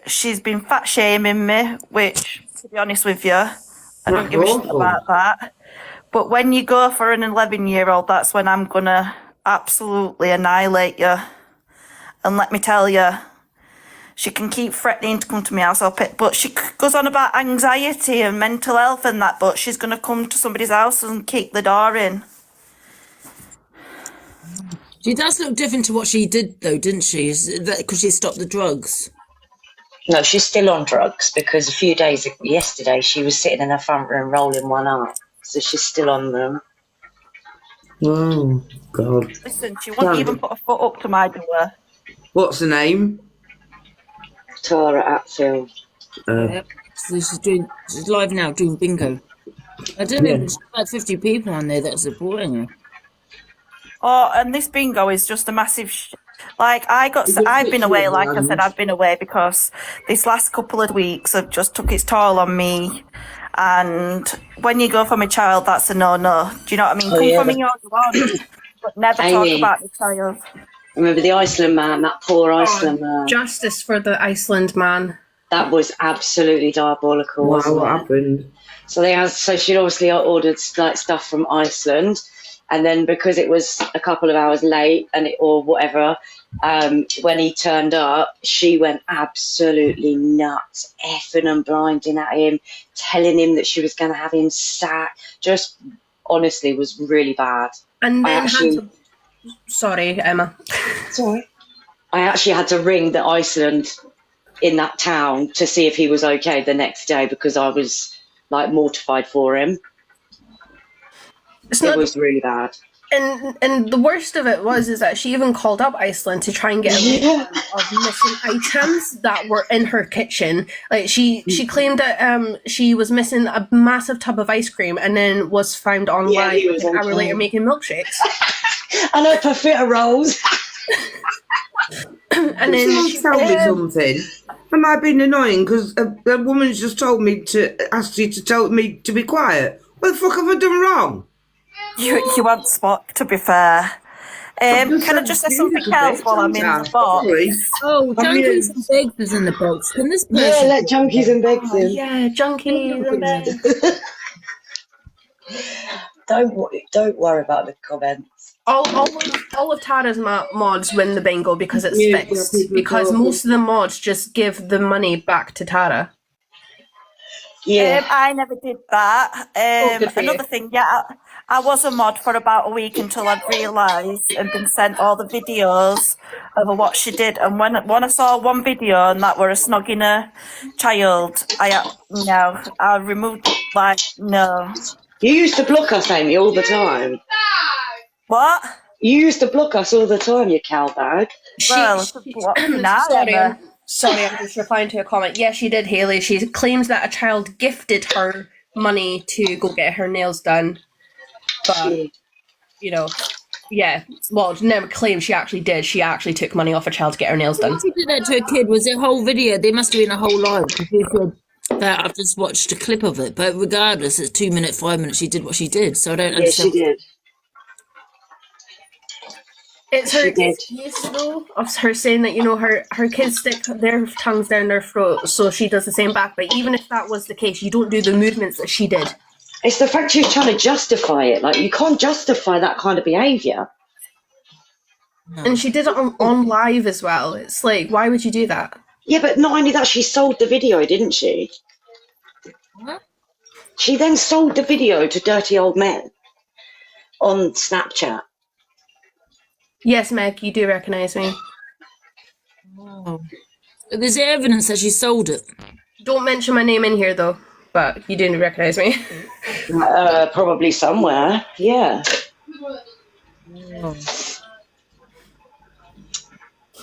She's been fat shaming me, which, to be honest with you, I don't give a shit about that. But when you go for an 11-year-old, that's when I'm going to absolutely annihilate you. And let me tell you, she can keep threatening to come to my house, but she goes on about anxiety and mental health and that, but she's going to come to somebody's house and kick the door in. She does look different to what she did, though, didn't she? Is that because she stopped the drugs? No, she's still on drugs because a few days yesterday she was sitting in her front room rolling one up. So she's still on them. Oh, God. Listen, she won't even put a foot up to my door. What's the name? Tara Attfield. Yep. So she's live now doing bingo. I don't know, there's about 50 people on there that are supporting her. Oh, and this bingo is just a massive I've been away, like I said, I've been away because this last couple of weeks have just took its toll on me. And when you go for my child, that's a no-no. Do you know what I mean? Come for me all you want, but never talk about the child. Remember the Iceland man, that poor Iceland man? Justice for the Iceland man. That was absolutely diabolical, wasn't it? What happened? So she'd obviously ordered like stuff from Iceland, and then because it was a couple of hours late or whatever, when he turned up, she went absolutely nuts, effing and blinding at him, telling him that she was going to have him sacked. Just honestly was really bad. And then sorry, Emma. Sorry. I actually had to ring the Iceland in that town to see if he was okay the next day because I was like mortified for him. It's It not. was really bad. And the worst of it is that she even called up Iceland to try and get a refund of missing items that were in her kitchen. Like she claimed that she was missing a massive tub of ice cream, and then was found online he was an on hour later time. making milkshakes. And her perfita rolls. And then Someone she, tell me something. Am I being annoying? Because a woman's just told me to ask you to tell me to be quiet. What the fuck have I done wrong? You want Spock, to be fair. Can I just say something else while I'm in the box? Sorry. Oh, Junkies and Begs is in the box. Can this person... Yeah, let Junkies and Begs in. yeah, junkies and begs. Don't worry about the comments. All of Tara's mods win the bingo because it's fixed. Because most of the mods just give the money back to Tara. Yeah. I never did that. good for you. Another thing, I was a mod for about a week until I'd realised and been sent all the videos of what she did. And when I saw one video and that were a snogging a child, I removed no. You used to block us, Amy, all the time. What? You used to block us all the time, you cowbag. Sorry, I'm just replying to a comment. Yeah, she did, Hayley. She claims that a child gifted her money to go get her nails done. But, well, she never claimed she actually did. She actually took money off a child to get her nails done. She did that to a kid. Was it a whole video? There must have been a whole live. Because she said that I've just watched a clip of it. But regardless, it's 2 minutes, 5 minutes. She did what she did. So I don't understand. Yeah, she did. It's her excuse, though, of her saying that, her kids stick their tongues down their throat, so she does the same back. But even if that was the case, you don't do the movements that she did. It's the fact you're trying to justify it. Like, you can't justify that kind of behaviour. No. And she did it on live as well. It's like, why would you do that? Yeah, but not only that, she sold the video, didn't she? What? She then sold the video to dirty old men on Snapchat. Yes, Meg, you do recognise me. Oh. There's evidence that she sold it. Don't mention my name in here, though, but you do recognise me. Probably somewhere, yeah. Oh.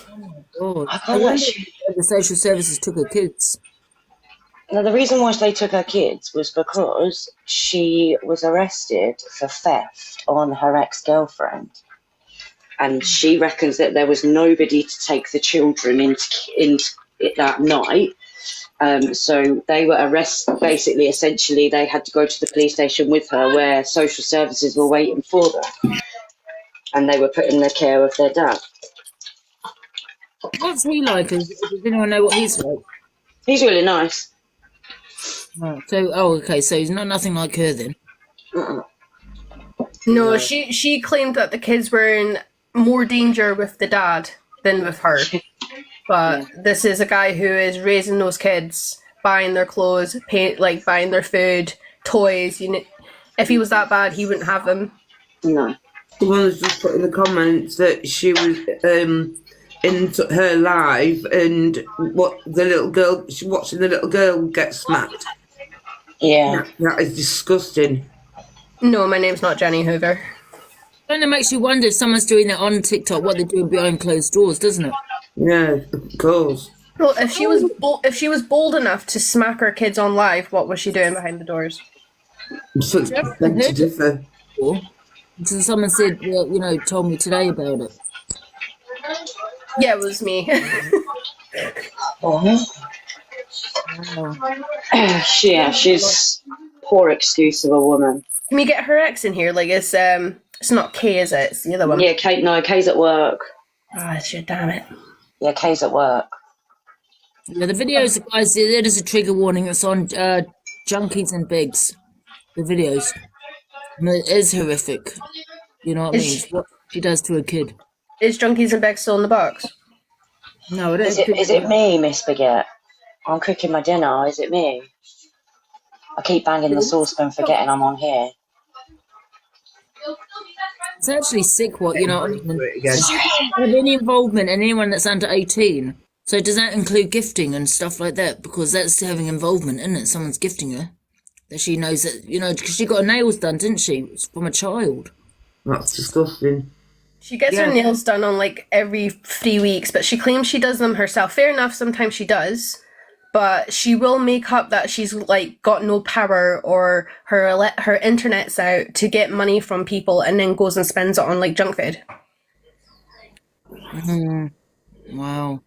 Oh my God. I wonder if the social services took her kids. Now, the reason why they took her kids was because she was arrested for theft on her ex-girlfriend. And she reckons that there was nobody to take the children into that night. So they were arrested. Basically, essentially, they had to go to the police station with her where social services were waiting for them. And they were put in the care of their dad. What's he like? Does anyone know what he's like? He's really nice. Oh, okay. So he's nothing like her then. No, she claimed that the kids were in more danger with the dad than with her. But this is a guy who is raising those kids, buying their clothes, buying their food, toys. If he was that bad, he wouldn't have them. No. The one that's just put in the comments that she was in her live and watching the little girl get smacked. Yeah. That is disgusting. No, my name's not Jenny Hoover. And it makes you wonder if someone's doing it on TikTok, what they're doing behind closed doors, doesn't it? Yeah, of course. Well, if she was bold enough to smack her kids on live, what was she doing behind the doors? So beg to differ. So someone said, told me today about it. Yeah, it was me. She's poor excuse of a woman. Can we get her ex in here? It's not Kay, is it? It's the other one. Yeah, Kay's at work. Ah, shit, damn it. Yeah, Kay's at work. Yeah, the videos, guys, there is a trigger warning that's on Junkies and Bigs. The videos. And it is horrific. You know what I mean? What she does to a kid. Is Junkies and Begs still in the box? No, I don't. Is it me, Miss Baguette? I'm cooking my dinner. Is it me? I keep banging the saucepan, forgetting I'm on here. It's actually sick what, She doesn't have any involvement in anyone that's under 18. So does that include gifting and stuff like that? Because that's having involvement, isn't it? Someone's gifting her. that she knows that, you know, because she got her nails done, didn't she, from a child? That's disgusting. She gets her nails done on like every 3 weeks, but she claims she does them herself. Fair enough, sometimes she does, but she will make up that she's like got no power or her internet's out to get money from people, and then goes and spends it on like junk food. Wow.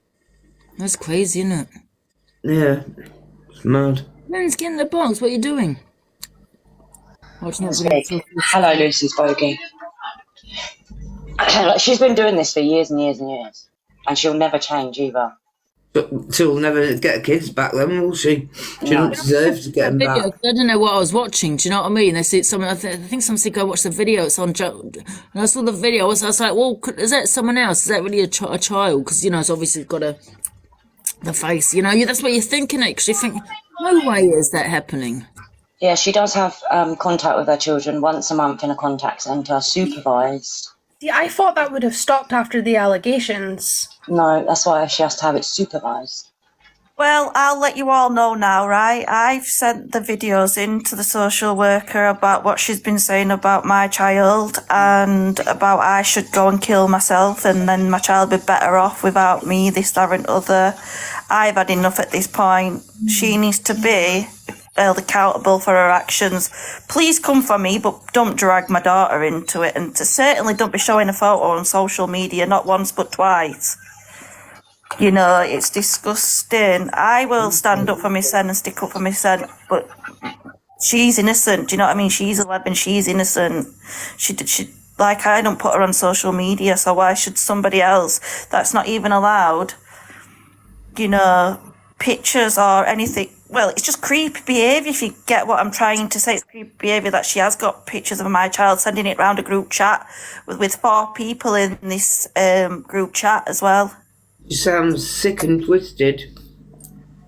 That's crazy, isn't it? Yeah, it's mad. Let's get in the box. What are you doing? Hello, Lucy's bogey. Okay, like, she's been doing this for years and years and years, and she'll never change either. But she'll never get her kids back then, will she? She doesn't deserve to get them back. I don't know what I was watching. Do you know what I mean? They said someone. I think someone said go watch the video. It's on. And I saw the video. I was like, well, is that someone else? Is that really a child? Because you know, it's obviously got the face. You know, that's what you're thinking. Because you think, no way is that happening. Yeah, she does have contact with her children once a month in a contact centre, supervised. See, I thought that would have stopped after the allegations. No, that's why she has to have it supervised. Well, I'll let you all know now, right? I've sent the videos in to the social worker about what she's been saying about my child and about I should go and kill myself and then my child be better off without me, this, that and other. I've had enough at this point. She needs to be held accountable for her actions. Please come for me, but don't drag my daughter into it, and certainly don't be showing a photo on social media, not once but twice. You know, it's disgusting. I will stand up for my son and stick up for my son, but she's innocent. Do you know what I mean? She's 11, she's innocent. She like, I don't put her on social media, so why should somebody else that's not even allowed, you know, pictures or anything? Well, it's just creepy behaviour, if you get what I'm trying to say. It's creepy behaviour that she has got pictures of my child, sending it round a group chat with 4 people in this group chat as well. She sounds sick and twisted.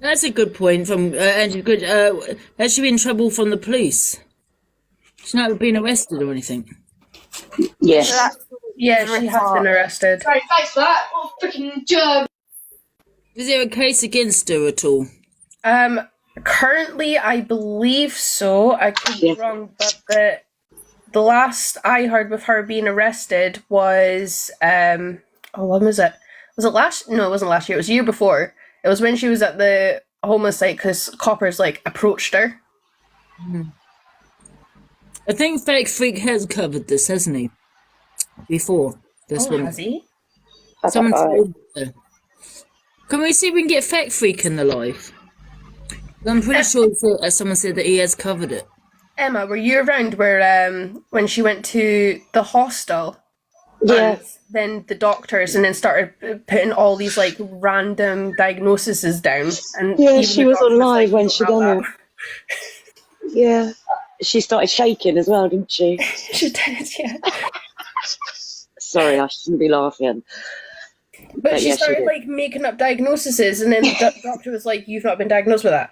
That's a good point from Andrew. Good. Has she been in trouble from the police? She's not been arrested or anything. Yes. Yeah, she has been arrested. Sorry, thanks for that. Oh, freaking germ. Is there a case against her at all? Currently, I believe so. I could be wrong, but the last I heard with her being arrested was when was it? Was it last? No, it wasn't last year. It was the year before. It was when she was at the homeless site because coppers like approached her. I think Fake Freak has covered this, hasn't he? Before this one. Has he? Someone told her. Can we see if we can get Fake Freak in the live? I'm pretty sure someone said that he has covered it. Emma, were you around where when she went to the hostel? Yeah. Then the doctors and then started putting all these like random diagnoses down. And Yeah, even she the was doctor on live like, when "Don't she have done that." it. Yeah. She started shaking as well, didn't she? She did, yeah. Sorry, I shouldn't be laughing. But she yeah, she started did. like making up diagnoses, and then the doctor was like, "You've not been diagnosed with that."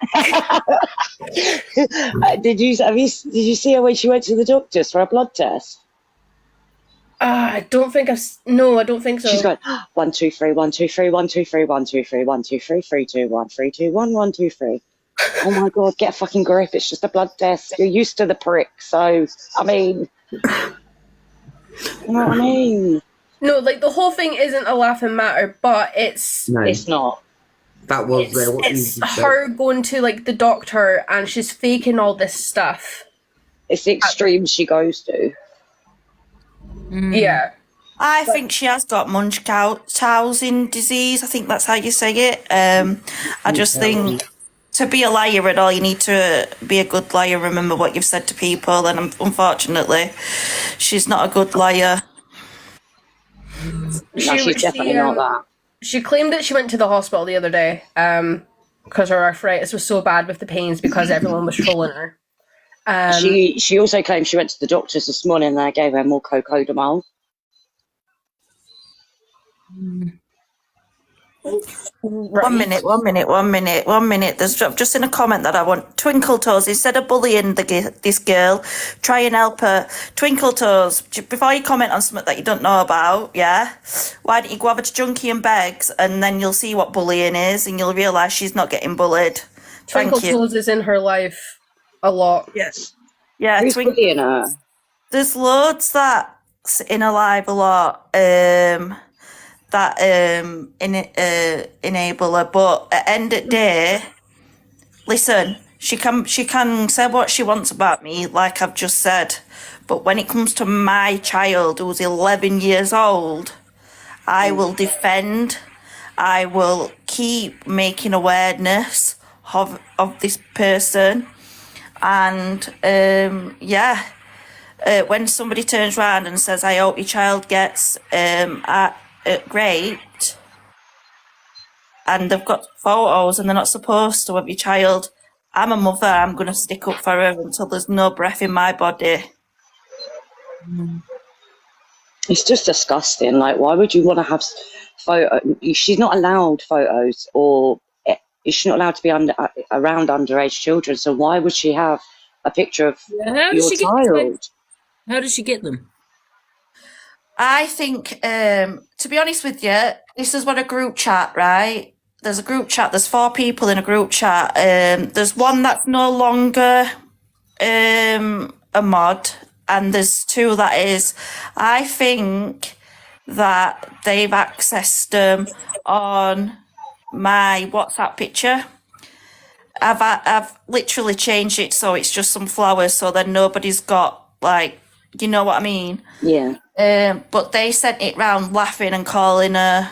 Did you see her when she went to the doctors for a blood test? I don't think No, I don't think so. She's going 1 2 3 1 2 3 1 2 3 1 2 3 1 2 3 3 2 1 3 2 1 1 2 3. Oh my god, get a fucking grip! It's just a blood test. You're used to the prick, so I mean, you know what I mean? No, like the whole thing isn't a laughing matter, but it's not. That was there. What it's her going to like the doctor and she's faking all this stuff. It's the extremes she goes to. Yeah. I think she has got Munchausen disease. I think that's how you say it. I just think to be a liar at all, you need to be a good liar, remember what you've said to people, and unfortunately, she's not a good liar. She's definitely not that. She claimed that she went to the hospital the other day because her arthritis was so bad with the pains because everyone was trolling her. She also claimed she went to the doctors this morning and they gave her more cocodamol. Right. One minute. There's just in a comment that I want. Twinkle Toes, instead of bullying this girl, try and help her. Twinkle Toes, before you comment on something that you don't know about, yeah, why don't you go over to Junkie and Beggs and then you'll see what bullying is and you'll realise she's not getting bullied. Twinkle Thank you. Toes is in her life A lot. Yes. Yeah, Who's bullying her? there's loads that's in Alive a lot that enable her, but at end of the day, listen, she can say what she wants about me, like I've just said, but when it comes to my child who's 11 years old, I will defend. I will keep making awareness of this person, and when somebody turns around and says, "I hope your child gets raped," and they've got photos and they're not supposed to of your child, I'm a mother. I'm going to stick up for her until there's no breath in my body. It's just disgusting. Like, why would you want to have photo? She's not allowed photos, or she's not allowed to be around underage children. So why would she have a picture of your child? How does she get them? I think, to be honest with you, this is what a group chat, right? There's a group chat. There's 4 people in a group chat. There's one that's no longer a mod, and there's 2 that is. I think that they've accessed them on my WhatsApp picture. I've literally changed it so it's just some flowers, so then nobody's got, like, you know what I mean? Yeah. But they sent it round laughing and calling her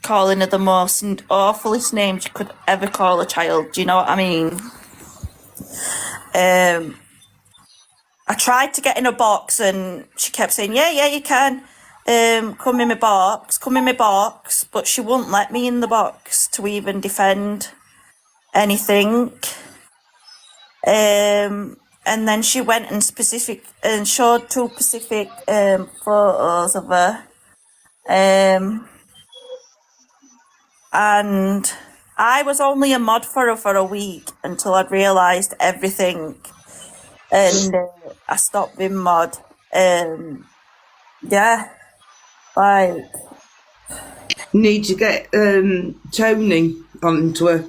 the most awfulest names you could ever call a child. Do you know what I mean? I tried to get in a box and she kept saying, yeah, you can. Come in my box. But she wouldn't let me in the box to even defend anything. And then she went and showed 2 specific photos of her. And I was only a mod for her for a week until I'd realised everything. And I stopped being mod. Need to get Tony onto her.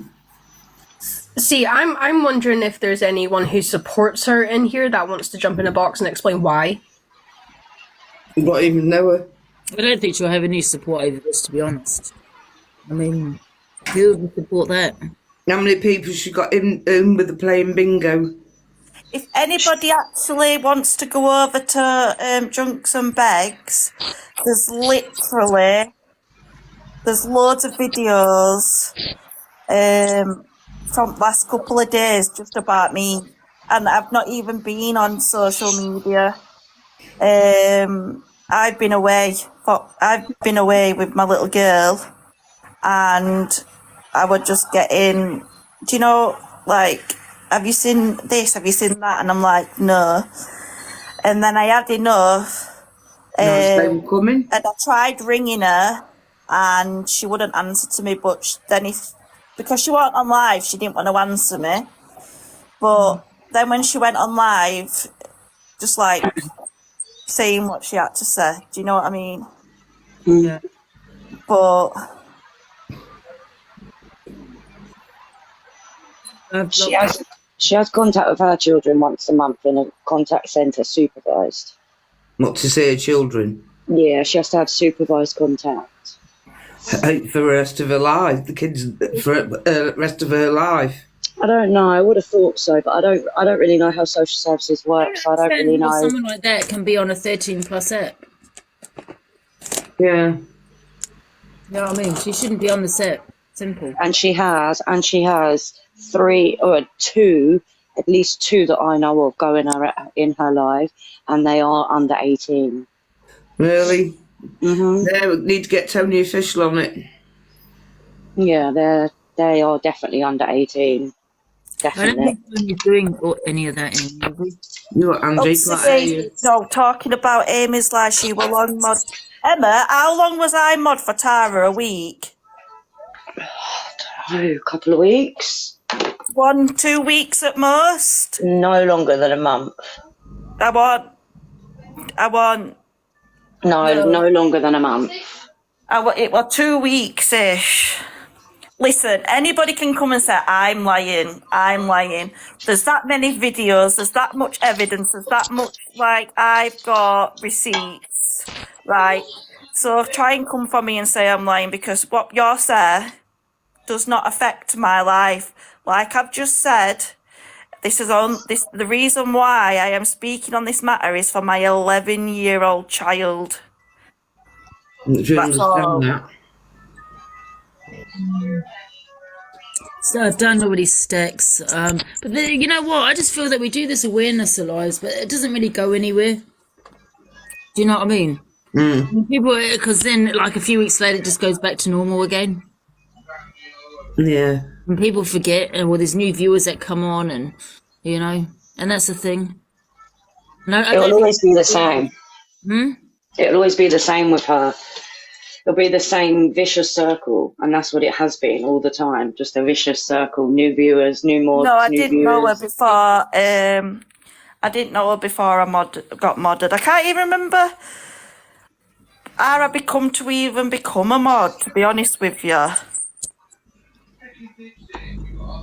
See, I'm wondering if there's anyone who supports her in here that wants to jump in a box and explain why. You don't even know her. I don't think she'll have any support over this, to be honest. I mean, who would support that? How many people she got in with the playing bingo? If anybody actually wants to go over to Junks and Begs, there's loads of videos from last couple of days just about me, and I've not even been on social media. I've been away with my little girl, and I would just get in, do you know, like, have you seen this? Have you seen that? And I'm like, no. And then I had enough. They were coming. And I tried ringing her and she wouldn't answer to me, but because she wasn't on live, she didn't want to answer me. But then when she went on live, just like saying what she had to say, do you know what I mean? Yeah. But She has contact with her children once a month in a contact centre, supervised. Not to see her children. Yeah, she has to have supervised contact. For the rest of her life, the kids for the rest of her life. I don't know. I would have thought so, but I don't really know how social services work, so I don't really know. Someone like that can be on a 13+ app. Yeah. You know what I mean? She shouldn't be on the set. Simple. And she has 3 or 2, at least 2 that I know of going in her live, and they are under 18. Really? Mm-hmm. They need to get Tony Official on it. Yeah, they are definitely under 18. Definitely. I don't think Tony's doing any of that anymore. You're Andy. no, talking about Amy's life, she was long mod. Emma, how long was I mod for Tara? A week? A couple of weeks. 1-2 weeks at most. No longer than a month. I want. No longer than a month. It was 2 weeks ish. Listen, anybody can come and say, I'm lying. There's that many videos, there's that much evidence, there's that much, like, I've got receipts, right? So try and come for me and say I'm lying, because what you're saying does not affect my life. Like I've just said, the reason why I am speaking on this matter is for my 11-year-old child. Do you That's all. understand that? So I've done already sticks. But then, you know what? I just feel that we do this awareness of lives, but it doesn't really go anywhere. Do you know what I mean? People, because then like a few weeks later, it just goes back to normal again. Yeah. And people forget, and there's new viewers that come on, and you know, and that's the thing. No, It'll always be the same. Hmm? It'll always be the same with her. It'll be the same vicious circle, and that's what it has been all the time. Just a vicious circle. New viewers, new mods, No, I new didn't know her viewers. before. I didn't know her before I got modded. I can't even remember how I become to even become a mod. To be honest with you.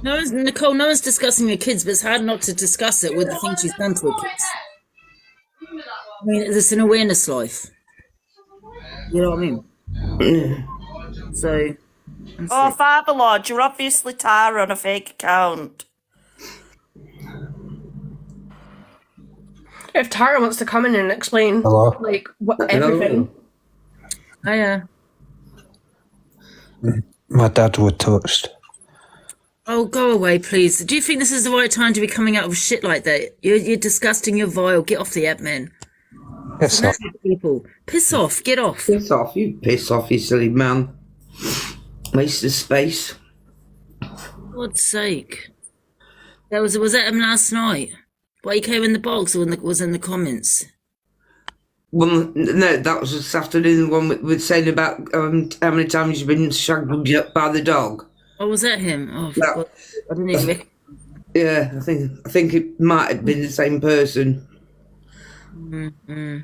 Nicole, no one's discussing her kids, but it's hard not to discuss it with the things she's done to her kids. I mean, it's an awareness life. You know what I mean? So. Oh, Father Lord, you're obviously Tara on a fake account. If Tara wants to come in and explain, like, everything. Hiya. My dad was touched. Oh, go away, please. Do you think this is the right time to be coming out of shit like that? You're disgusting, you're vile. Get off the app, man. Piss off. People. Piss off, get off. Piss off, you piss off, you silly man. Waste of space. For God's sake. Was that him last night? Why he came in the box or was in the comments? Well, no, that was this afternoon, the one with saying about how many times you've been shagged by the dog. Oh, was that him? Oh, for God. I didn't even... Yeah, I think it might have been the same person. Mm-hmm.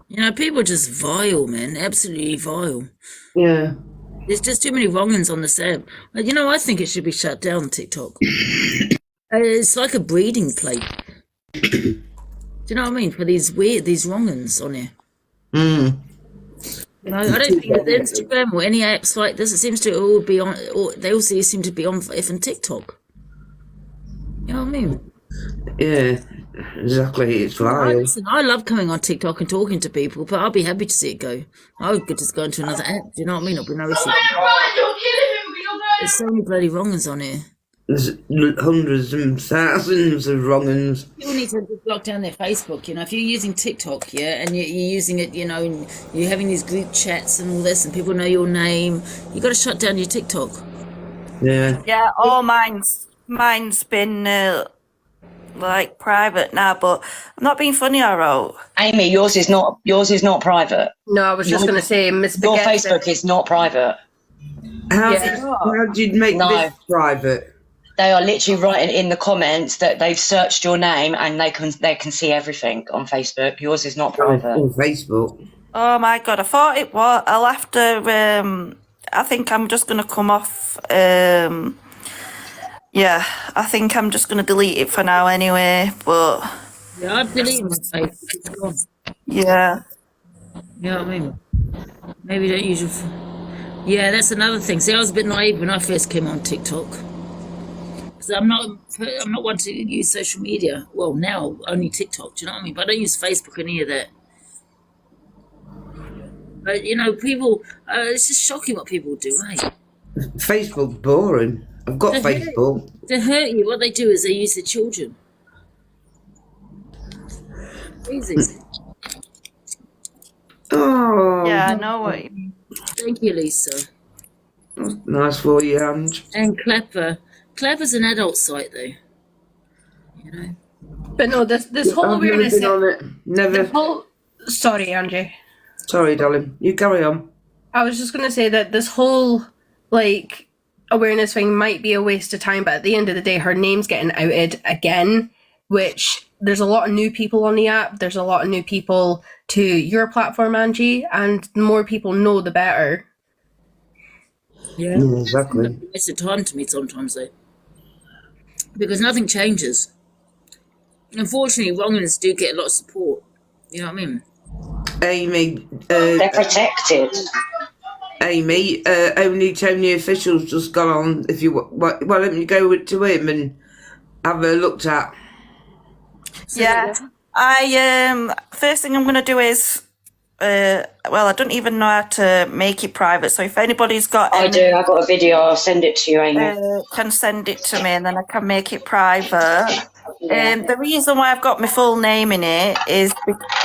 You know, people are just vile, man. Absolutely vile. Yeah. There's just too many wrong-uns on this app. You know, I think it should be shut down, TikTok. It's like a breeding plate. Do you know what I mean? For these wrong-uns on here. You know, I don't think that Instagram or any apps like this, it seems to all be on, or they also seem to be on effing TikTok. You know what I mean? Yeah, exactly. It's vile. Listen, I love coming on TikTok and talking to people, but I'll be happy to see it go. I would just go into another app. Do you know what I mean? It'll be no issue. There's so many bloody wrong-uns on here. There's hundreds and thousands of wrong-uns. People need to just lock down their Facebook, you know. If you're using TikTok, yeah, and you're using it, you know, and you're having these group chats and all this, and people know your name, you got to shut down your TikTok. Yeah. Yeah, all mine's been like private now, but I'm not being funny, I wrote. Amy, yours is not private. No, I was just going to say, Miss Your Baguette Facebook is not private. How did you make this private? They are literally writing in the comments that they've searched your name and they can see everything on Facebook. Yours is not private. On Facebook. Oh my God, I thought it was. I'll have to, I think I'm just going to come off, yeah, I think I'm just going to delete it for now anyway, but... Yeah, I've deleted my Facebook. It's gone. Yeah. You know what I mean? Maybe don't use your... Yeah, that's another thing. See, I was a bit naive when I first came on TikTok. Because I'm not one to use social media. Well, now only TikTok, do you know what I mean? But I don't use Facebook or any of that. But, you know, people... it's just shocking what people do, eh? Facebook's boring. I've got Facebook. To hurt you, what they do is they use their children. Crazy. Oh. Yeah, I know what you mean. Thank you, Lisa. Nice for you, Ange. And Clapper. Clapper's an adult site, though. You know? But no, this whole I've never awareness... been on it. Never. Sorry, Angie. Sorry, darling. You carry on. I was just going to say that this whole, like, awareness thing might be a waste of time, but at the end of the day, her name's getting outed again, which there's a lot of new people on the app. There's a lot of new people to your platform, Angie, and the more people know, the better. Yeah. Yeah, exactly. It's a waste of time to me sometimes, though, because nothing changes. Unfortunately, wrongers do get a lot of support. You know what I mean? Amy, They're protected. Amy, only Tony officials just got on. If you why don't you go to him and have her looked at? Yeah, I first thing I'm gonna do is well, I don't even know how to make it private. So if anybody's got I do. I've got a video. I'll send it to you, Amy. can send it to me, and then I can make it private. The reason why I've got my full name in it is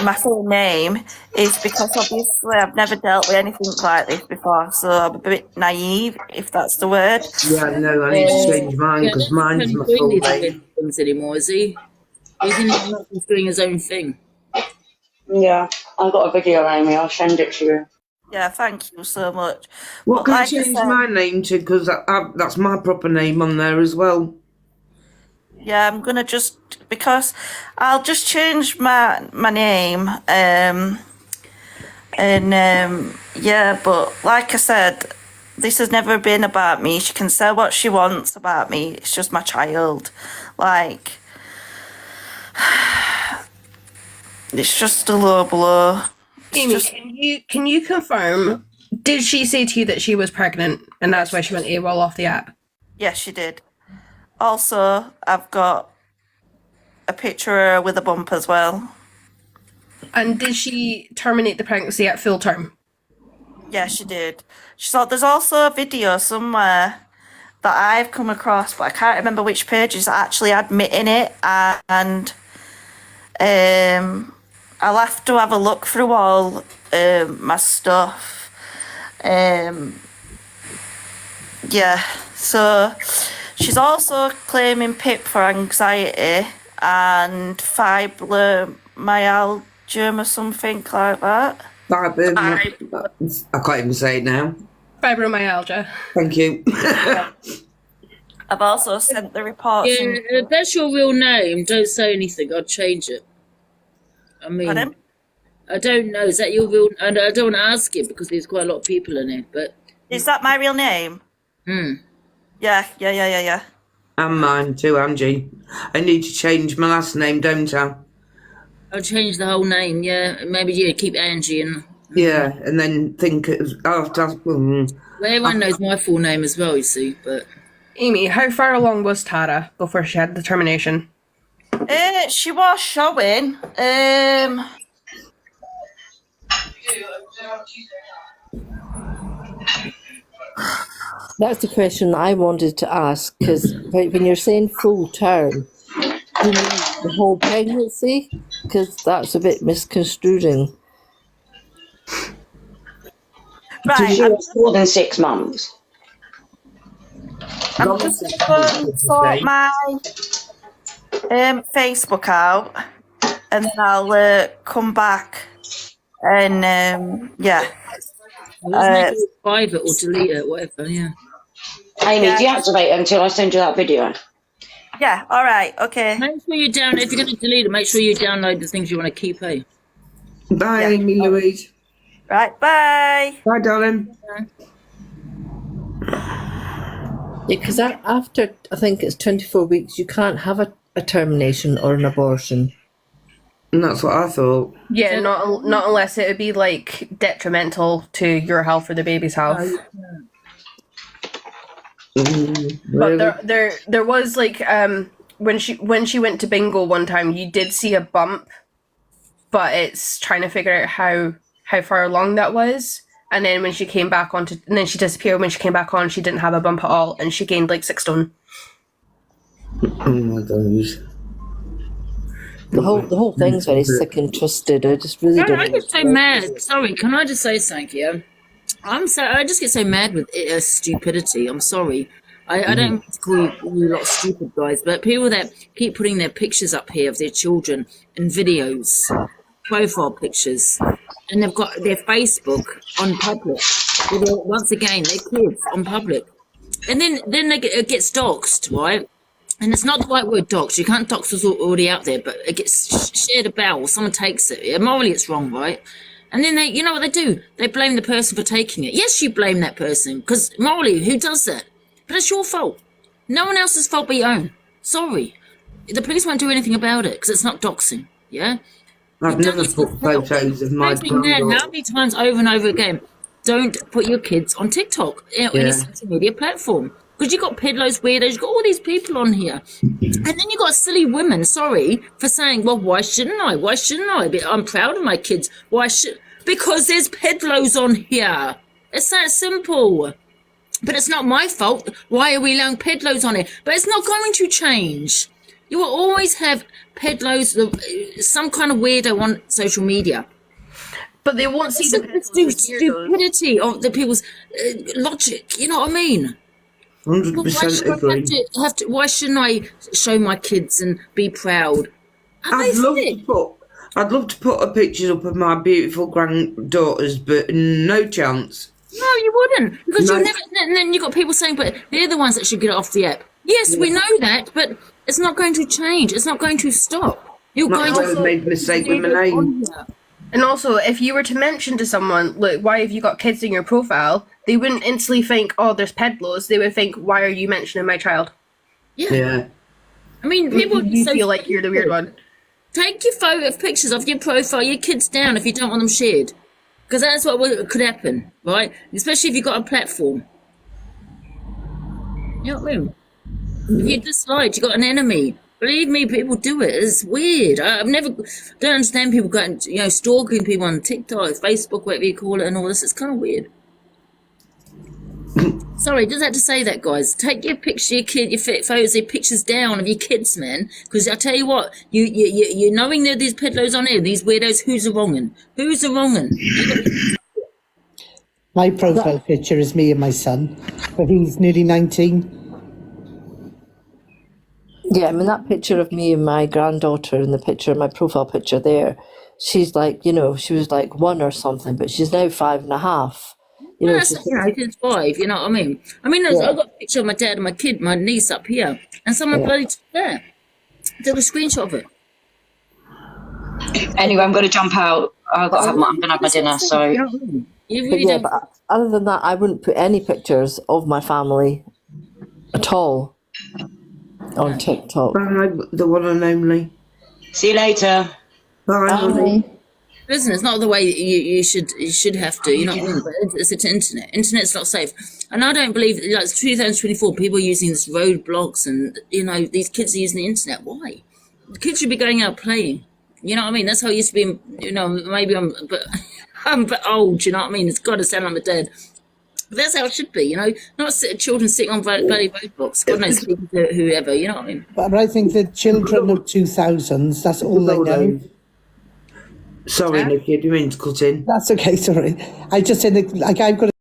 my full name is because obviously I've never dealt with anything like this before, so I'm a bit naive, if that's the word. Yeah, no, I need to change mine Yeah, because I don't mine's think my Tony's full doing name. things anymore, is he? He's doing his own thing. Yeah, I've got a video, Amy. I'll send it to you. Yeah, thank you so much. What But can I like I change said- my name to? Because that's my proper name on there as well. Yeah, I'm gonna because I'll just change my name. Yeah, but like I said, this has never been about me. She can say what she wants about me. It's just my child. Like, it's just a low blow. Amy, can you confirm? Did she say to you that she was pregnant and that's why she went AWOL off the app? Yes, she did. Also, I've got a picture of her with a bump as well. And did she terminate the pregnancy at full term? Yeah, she did. So there's also a video somewhere that I've come across, but I can't remember which page is actually admitting it, and I'll have to have a look through all my stuff. Yeah, so she's also claiming PIP for anxiety and fibromyalgia or something like that. I can't even say it now. Fibromyalgia. Thank you. I've also sent the reports. Yeah, if that's your real name, don't say anything. I'll change it. I mean, Pardon? I don't know. Is that your real? And I don't want to ask it because there's quite a lot of people in it. But Is that my real name? Yeah. And mine too, Angie. I need to change my last name, don't I? I'll change the whole name. Yeah, maybe keep Angie and. Yeah, and then think after. Well, everyone knows my full name as well. You see, but. Amy, how far along was Tara before she had the termination? She was showing. That's the question I wanted to ask, because when you're saying full term, do you mean the whole pregnancy? Because that's a bit misconstruing. Right. She was more than 6 months. I'm just going to sort my Facebook out, and then I'll come back and yeah. Make it private or delete it, whatever. Yeah. Amy, deactivate it until I send you that video. Yeah. All right. Okay. Make sure you download. If you're going to delete it, make sure you download the things you want to keep. Hey. Bye, Amy Louise. Right. Bye. Bye, darling. Yeah, because after, I think it's 24 weeks, you can't have a termination or an abortion. And that's what I thought. Yeah, not unless it would be like detrimental to your health or the baby's health. Really? But there was like when she went to bingo one time, you did see a bump, but it's trying to figure out how far along that was. And then when she came back and then she disappeared. When she came back on, she didn't have a bump at all, and she gained like 6 stone. Oh my gosh. The whole thing's very sick and twisted. I just really don't. I get so mad. Sorry, can I just say something here? I just get so mad with stupidity. I'm sorry. I don't mean to call you a lot of stupid guys, but people that keep putting their pictures up here of their children and videos, profile pictures, and they've got their Facebook on public. Once again, their kids on public, and then they get doxed, right? And it's not the right word, dox. You can't dox what's already out there, but it gets shared about or someone takes it. Yeah, morally, it's wrong, right? And then they, you know what they do? They blame the person for taking it. Yes, you blame that person, because morally, who does that? But it's your fault. No one else's fault but your own. Sorry. The police won't do anything about it, because it's not doxing, yeah? I've never put photos of my How many times over and over again, don't put your kids on TikTok, any social media platform. Because you've got peddlers, weirdos, you've got all these people on here. And then you've got silly women, sorry, for saying, well, why shouldn't I? Why shouldn't I? I'm proud of my kids. Why should... Because there's peddlers on here. It's that simple. But it's not my fault. Why are we allowing peddlers on it? But it's not going to change. You will always have peddlers, some kind of weirdo on social media. But they won't see the stupidity of the people's logic. You know what I mean? 100% agree. Why shouldn't I show my kids and be proud? I'd love to put a picture up of my beautiful granddaughters, but no chance. No, you wouldn't, because you'll never. And then you got people saying, "But they're the ones that should get off the app." Yes, we know that, but it's not going to change. It's not going to stop. You're going to made a mistake with my name. And also, if you were to mention to someone, look, why have you got kids in your profile? They wouldn't instantly think, oh, there's peddlers. They would think, why are you mentioning my child? Yeah. I mean, people you feel like you're the weird one. Take your pictures of your profile, your kids down if you don't want them shared. Because that's what could happen, right? Especially if you've got a platform. You know what I mean? If you dislike, you've got an enemy. Believe me, people do it. It's weird. Don't understand people going, stalking people on TikTok, Facebook, whatever you call it, and all this. It's kind of weird. Sorry, just had to say that, guys. Take your picture, your kid, your photos, your pictures down of your kids, man. Because I tell you what, you knowing there are these peddlers on here, these weirdos. Who's the wrong one? Who's the wrong one? My profile picture is me and my son, but he's nearly 19. Yeah, I mean, that picture of me and my granddaughter and the picture, my profile picture there, she's like, she was like 1 or something, but she's now 5.5. That's kid's 5, you know what I mean? I've got a picture of my dad and my niece up here, and someone bloody took that. Took a screenshot of it. Anyway, I'm going to jump out. I'm going to have my dinner, so... You really don't... but other than that, I wouldn't put any pictures of my family at all on TikTok. Bye, the one and only. See you later. Bye. Listen, it's not the way you should have to. You know what I mean? But it's the internet. Internet's not safe, and I don't believe it's 2024. People are using this roadblocks, and these kids are using the internet. Why? The kids should be going out playing. You know what I mean? That's how it used to be. Maybe I'm a bit old. You know what I mean? It's got to sound like my dad. But that's how it should be, not children sitting on bloody roadblocks. God knows, speaking to whoever, you know what I mean? But I think the children of 2000s, that's all they know. Sorry, Nikki, I didn't mean to cut in. That's okay, sorry. I just said, I've got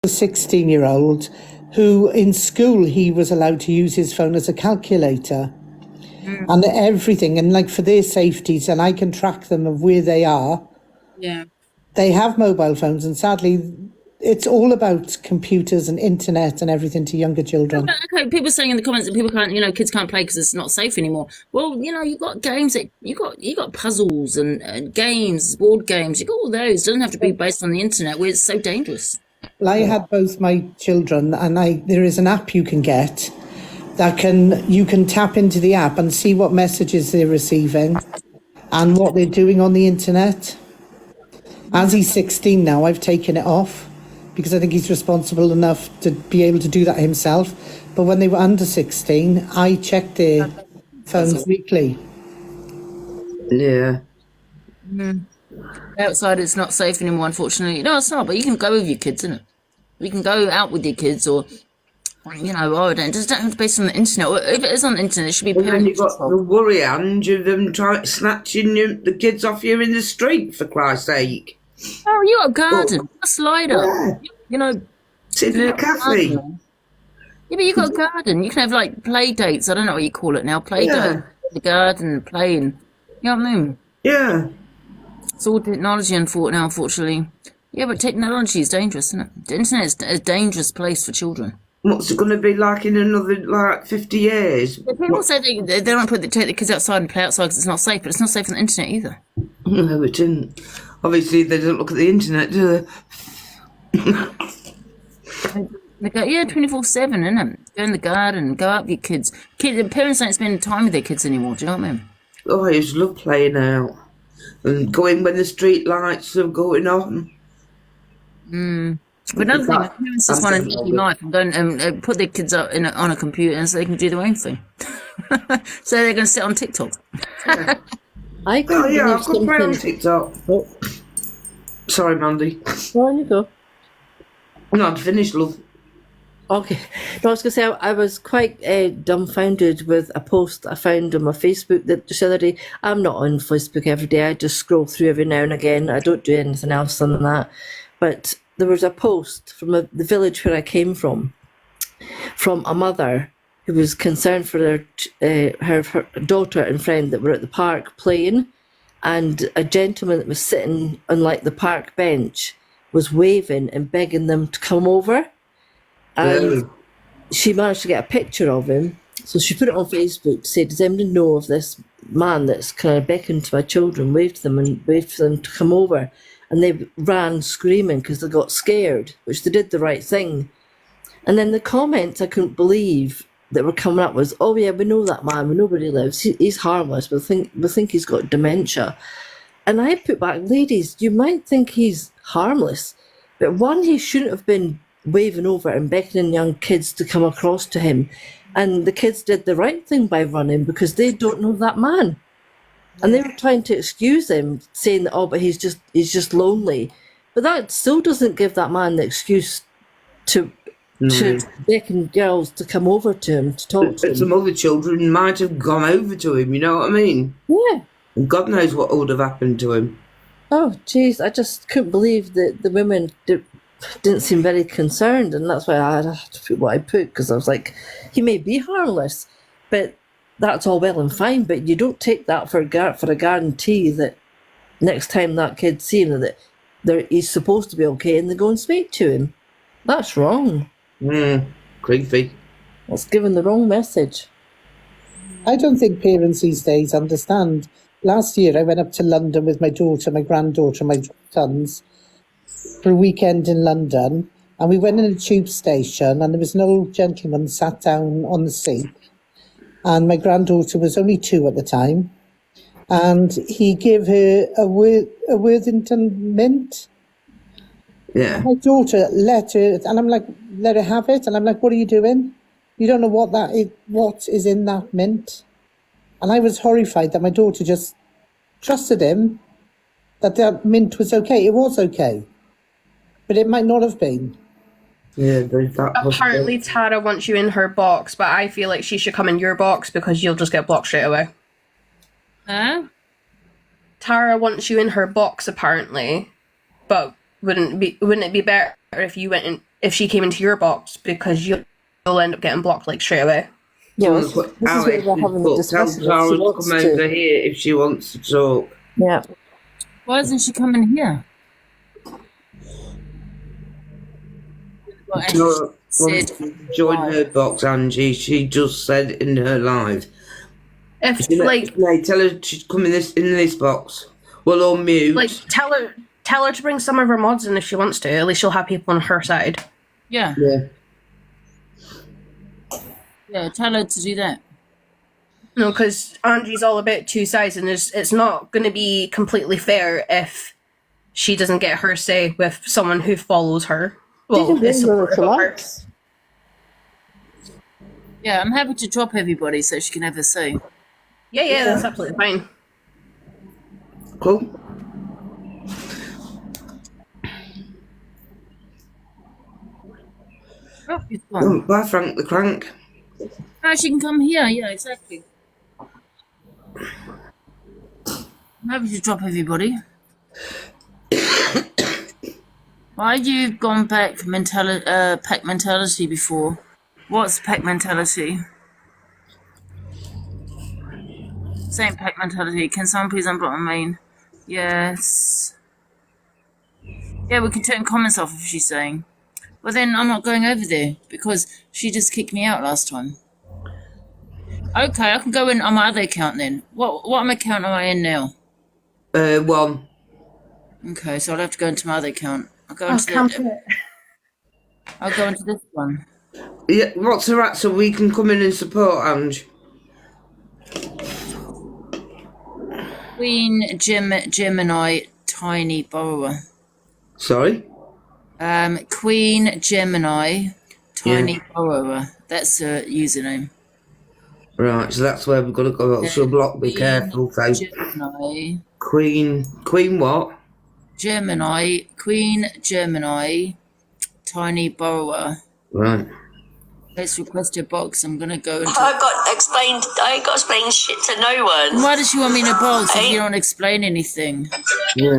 a 16-year-old who in school he was allowed to use his phone as a calculator and everything, and for their safeties, and I can track them of where they are. Yeah. They have mobile phones, and sadly, it's all about computers and internet and everything to younger children. Okay, people saying in the comments that people can't, kids can't play because it's not safe anymore. Well, you've got games that you got puzzles and games, board games. You got all those. It doesn't have to be based on the internet where it's so dangerous. Well, I had both my children, and there is an app you can get that you can tap into the app and see what messages they're receiving and what they're doing on the internet. As he's 16 now, I've taken it off because I think he's responsible enough to be able to do that himself. But when they were under 16, I checked their phones weekly. Yeah. Outside, it's not safe anymore, unfortunately. No, it's not, but you can go with your kids, isn't it? You can go out with your kids or, just don't have to base on the internet. Or if it is on the internet, it should be... And then you've got the worry, Ange, of them snatching the kids off you in the street, for Christ's sake. Oh, you got a garden, a slider. Yeah. Sitting in a cafe. Yeah, but you got a garden. You can have play dates. I don't know what you call it now. Play dates, the garden, playing. You know what I mean? Yeah. It's all technology now, unfortunately. Yeah, but technology is dangerous, isn't it? The internet is a dangerous place for children. What's it going to be like in another 50 years? People say they don't take the kids outside and play outside because it's not safe, but it's not safe on the internet either. No, it didn't. Obviously, they don't look at the internet, do they? They go, yeah, 24/7, innit? Go in the garden, go out with your kids. Parents don't spend time with their kids anymore, do you know what I mean? Oh, I used to love playing out. And going when the street lights are going on. But another thing, parents just want an easy life and go and put their kids up on a computer and so they can do their own thing. So they're going to sit on TikTok. I Oh, can yeah, believe I've got my own something. TikTok. Oh, Sorry, Mandy. on you go. No, I'd finished, love. Okay. No, I was going to say, I was quite dumbfounded with a post I found on my Facebook that just the other day. I'm not on Facebook every day. I just scroll through every now and again. I don't do anything else than that. But there was a post from the village where I came from a mother who was concerned for her daughter and friend that were at the park playing, and a gentleman that was sitting on like the park bench was waving and begging them to come over. And she managed to get a picture of him. So she put it on Facebook to say, does anybody know of this man that's kind of beckoned to my children, waved to them and waved for them to come over? And they ran screaming because they got scared, which they did the right thing. And then the comments I couldn't believe that were coming up was, oh yeah, we know that man, we know where he lives, he's harmless, we think he's got dementia. And I put back, ladies, you might think he's harmless, but one, he shouldn't have been waving over and beckoning young kids to come across to him. And the kids did the right thing by running because they don't know that man. And they were trying to excuse him, saying that, oh, but he's just lonely. But that still doesn't give that man the excuse to beckon girls to come over to him to talk to him. Some other children might have gone over to him, you know what I mean? Yeah. And God knows what would have happened to him. Oh, jeez, I just couldn't believe that the women didn't seem very concerned, and that's why I had to put what I put, because I was like, he may be harmless, but that's all well and fine, but you don't take that for a guarantee that next time that kid's seeing him, that he's supposed to be okay, and they go and speak to him. That's wrong. Creepy. That's giving the wrong message. I don't think parents these days understand. Last year, I went up to London with my daughter, my granddaughter, my sons, for a weekend in London, and we went in a tube station, and there was an old gentleman sat down on the seat, and my granddaughter was only 2 at the time, and he gave her a Worthington mint. Yeah. My daughter let her, and I'm like, let her have it, and I'm like, what are you doing? You don't know what is in that mint. And I was horrified that my daughter just trusted him that mint was okay. It was okay, but it might not have been. Yeah, there's that. Apparently, Tara wants you in her box, but I feel like she should come in your box because you'll just get blocked straight away. Huh? Tara wants you in her box, apparently, but wouldn't it be better if she came into your box, because you'll end up getting blocked like straight away. Yeah, this is where we're having the discussion. Tell Tara to come over here if she wants to talk. Yeah. Why isn't she coming here? Tara wants to join her box, Angie. She just said in her live. If Tell her she's come in this box. We'll all mute. Like, tell her to bring some of her mods in if she wants to. At least she'll have people on her side. Yeah. Yeah. Yeah, tell her to do that. No, because Angie's all about two sides, and it's not going to be completely fair if she doesn't get her say with someone who follows her. Well, is supportive of her. Yeah, I'm happy to drop everybody so she can have a say. Yeah, that's absolutely fine. Cool. Oh, bye, Frank the Crank. Oh, she can come here. Yeah, exactly. I'm happy to drop everybody. Why you gone back pack mentality before? What's pack mentality? Same pack mentality. Can someone please unblock my main? Yes. Yeah, we can turn comments off if she's saying. Well, then I'm not going over there because she just kicked me out last time. Okay, I can go in on my other account then. What account am I in now? One. Okay, so I'll have to go into my other account. I'll go into I'll go into this one. Yeah, what's her at so we can come in and support, Ange? Queen Gemini Tiny Borrower. Sorry? Queen Gemini Tiny Borrower. That's her username. Right, so that's where we've got to go. She'll block, be careful. So, Gemini. Queen what? Queen Gemini Tiny Borrower. Right. Let's request a box. I'm gonna go into. I ain't got explained shit to no one. Why does she want me in a box if you don't explain anything? Yeah.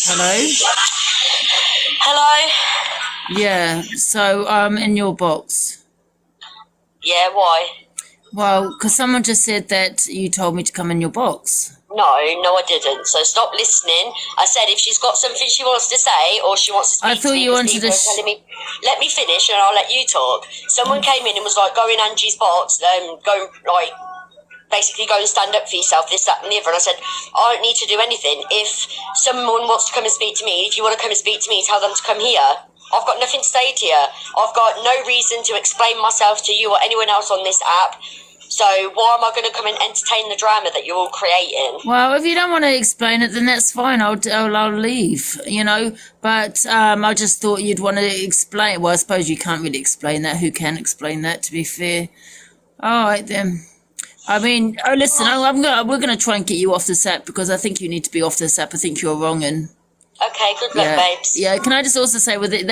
Hello? Hello? Yeah, so in your box. Yeah, why? Well, because someone just said that you told me to come in your box. No, I didn't. So stop listening. I said if she's got something she wants to say or she wants to speak I thought to me, you 'cause wanted people to are telling me, let me finish and I'll let you talk. Someone came in and was like, go in Angie's box, go like basically go and stand up for yourself, this, that and the other. And I said, I don't need to do anything. If someone wants to come and speak to me, if you want to come and speak to me, tell them to come here. I've got nothing to say to you. I've got no reason to explain myself to you or anyone else on this app. So why am I going to come and entertain the drama that you're all creating? Well, if you don't want to explain it, then that's fine. I'll leave, you know. But I just thought you'd want to explain. Well, I suppose you can't really explain that. Who can explain that, to be fair? All right, then. I mean, listen, we're going to try and get you off this app because I think you need to be off this app. I think you're wrong and... Okay, good luck, babes. Yeah, can I just also say with it,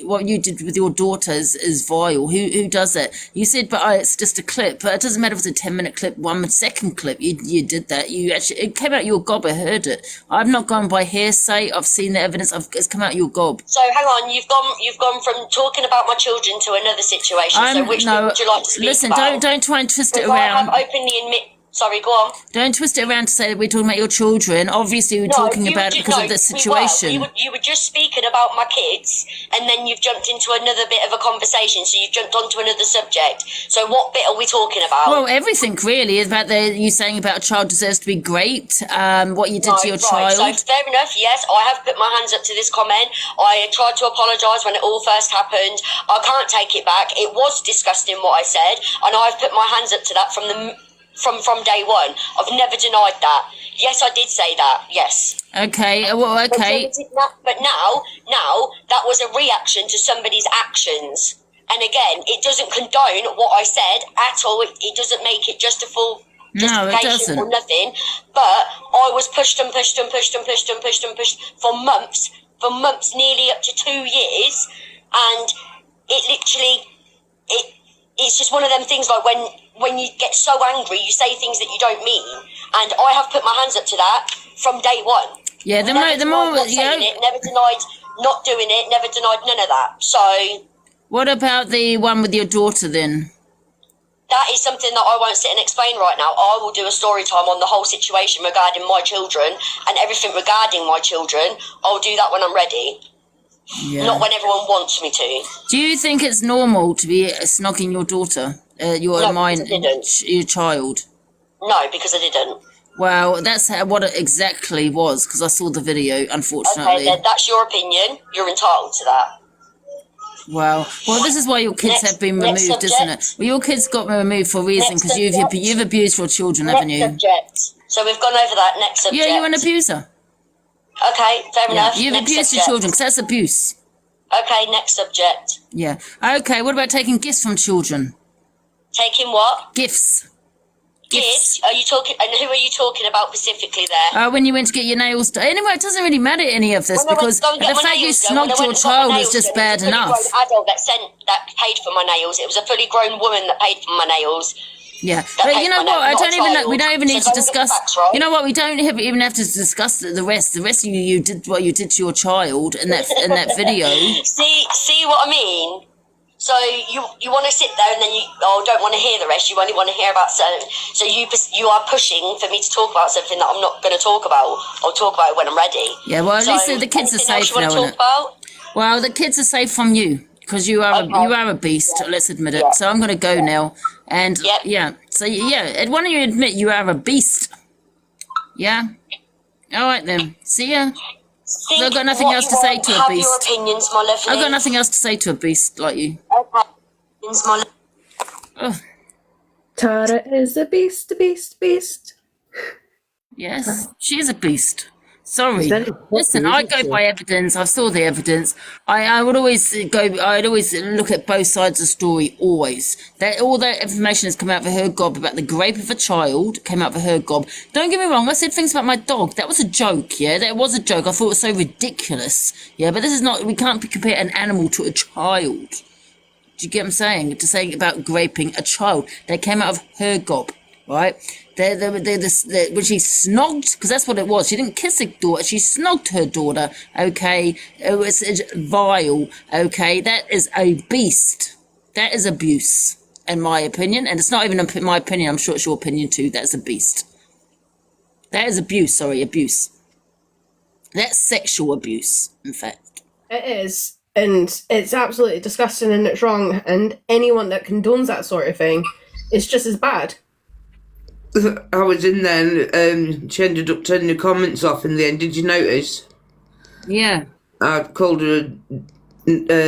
what you did with your daughter is vile. Who does that? You said, but it's just a clip. But it doesn't matter if it's a 10-minute clip, 1 second clip. You did that. You actually, it came out your gob. I heard it. I've not gone by hearsay. I've seen the evidence. It's come out your gob. So hang on, you've gone from talking about my children to another situation. So which thing would you like to speak about? Listen, don't try and twist it Because around. I have openly admit. Sorry, go on. Don't twist it around to say that we're talking about your children. Obviously, we're talking about it because of the situation. You were just speaking about my kids, and then you've jumped into another bit of a conversation. So you've jumped onto another subject. So what bit are we talking about? Well, everything really is about you saying about a child deserves to be great. What you did to your child. So fair enough. Yes, I have put my hands up to this comment. I tried to apologise when it all first happened. I can't take it back. It was disgusting what I said, and I've put my hands up to that from day one. I've never denied that. Yes, I did say that. Yes. Okay. Well, okay. But now that was a reaction to somebody's actions. And again, it doesn't condone what I said at all. It doesn't make it justification or nothing. But I was pushed and pushed and pushed and pushed and pushed and pushed for months, nearly up to 2 years. And it literally, it's just one of them things like when you get so angry, you say things that you don't mean. And I have put my hands up to that from day one. Yeah, never denied not doing it, never denied none of that. So... What about the one with your daughter then? That is something that I won't sit and explain right now. I will do a story time on the whole situation regarding my children and everything regarding my children. I'll do that when I'm ready. Yeah. Not when everyone wants me to. Do you think it's normal to be snogging your daughter? Your child? No, because I didn't. Well, that's what it exactly was, because I saw the video, unfortunately. Okay, then that's your opinion. You're entitled to that. Well, this is why your kids have been removed, isn't it? Well, your kids got removed for a reason, because you've abused your children, haven't you? Subject. So we've gone over that. Next subject. Yeah, you're an abuser. Okay, fair enough. You've abused your children, because that's abuse. Okay, next subject. Yeah. Okay, what about taking gifts from children? Taking what? Gifts. Gifts? Are you talking? And who are you talking about specifically there? When you went to get your nails done. Anyway, it doesn't really matter any of this because the fact you snogged your child is just bad enough. It was a fully grown adult that paid for my nails. It was a fully grown woman that paid for my nails. Yeah, but you know what? I don't even know. We don't even need to discuss. You know what? We don't even have to discuss the rest. The rest of you did what you did to your child in that video. See what I mean? So you want to sit there and then you don't want to hear the rest. You only want to hear about certain. So you are pushing for me to talk about something that I'm not going to talk about. I'll talk about it when I'm ready. Yeah, well, at least the kids are safe now, isn't it? Well, the kids are safe from you because you are a beast. Yeah. Let's admit it. Yeah. So I'm going to go now, and yeah. So why don't you admit you are a beast? Yeah? All right then. See ya. So I've got nothing else to say to a Have beast. your opinions, my lovely. I've got nothing else to say to a beast like you. Opinions, my Oh, Tara is a beast, beast. yes, she is a beast. Sorry. It's very poppy, Listen, I isn't go she? by evidence. I saw the evidence. I would always go. I'd always look at both sides of the story. Always. That all that information has come out of her gob about the rape of a child came out of her gob. Don't get me wrong. I said things about my dog. That was a joke. Yeah, that was a joke. I thought it was so ridiculous. Yeah, but this is not. We can't compare an animal to a child. Do you get what I'm saying? To saying about raping a child. That came out of her gob, right? When she snogged, because that's what it was. She didn't kiss her daughter. She snogged her daughter, okay? It was vile, okay? That is a beast. That is abuse, in my opinion. And it's not even my opinion. I'm sure it's your opinion too. That's a beast. That is abuse, abuse. That's sexual abuse, in fact. It is. And it's absolutely disgusting and it's wrong. And anyone that condones that sort of thing is just as bad. I was in there and she ended up turning the comments off in the end. Did you notice? Yeah. I called her,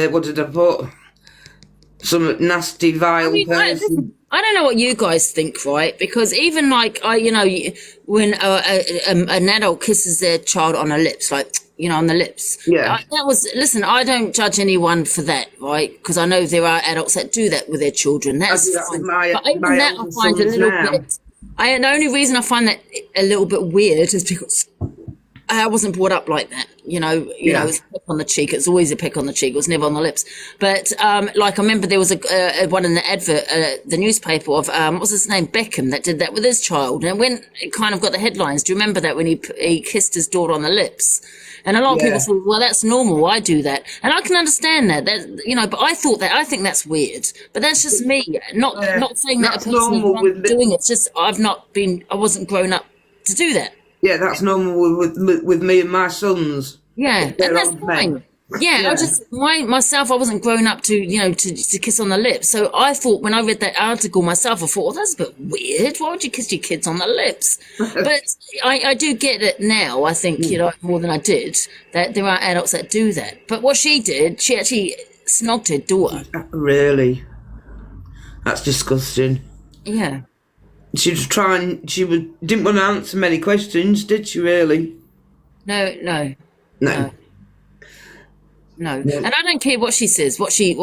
what did I put? Some nasty, vile person. I don't know what you guys think, right? Because even like when an adult kisses their child on the lips, like on the lips, listen. I don't judge anyone for that, right? Because I know there are adults that do that with their children. That's fine. But even that I find a little bit. The only reason I find that a little bit weird is because I wasn't brought up like that. It's a peck on the cheek. It's always a peck on the cheek. It was never on the lips. But I remember there was a one in the advert, the newspaper of what was his name, Beckham, that did that with his child. And when it kind of got the headlines, do you remember that when he kissed his daughter on the lips? And a lot of people thought, well, that's normal. I do that, and I can understand that. But I think that's weird. But that's just me. Not saying that a person is wrong doing it. It's just I wasn't grown up to do that. Yeah, that's normal with me and my sons. Yeah, and that's fine. Yeah, I just myself, I wasn't grown up to to kiss on the lips. So I thought when I read that article myself, I thought, well, that's a bit weird. Why would you kiss your kids on the lips? But I do get it now. I think more than I did that there are adults that do that. But what she did, she actually snogged her daughter. Really, that's disgusting. Yeah. She was trying. Didn't want to answer many questions, did she? Really? No. Yeah. And I don't care what she says. Whether she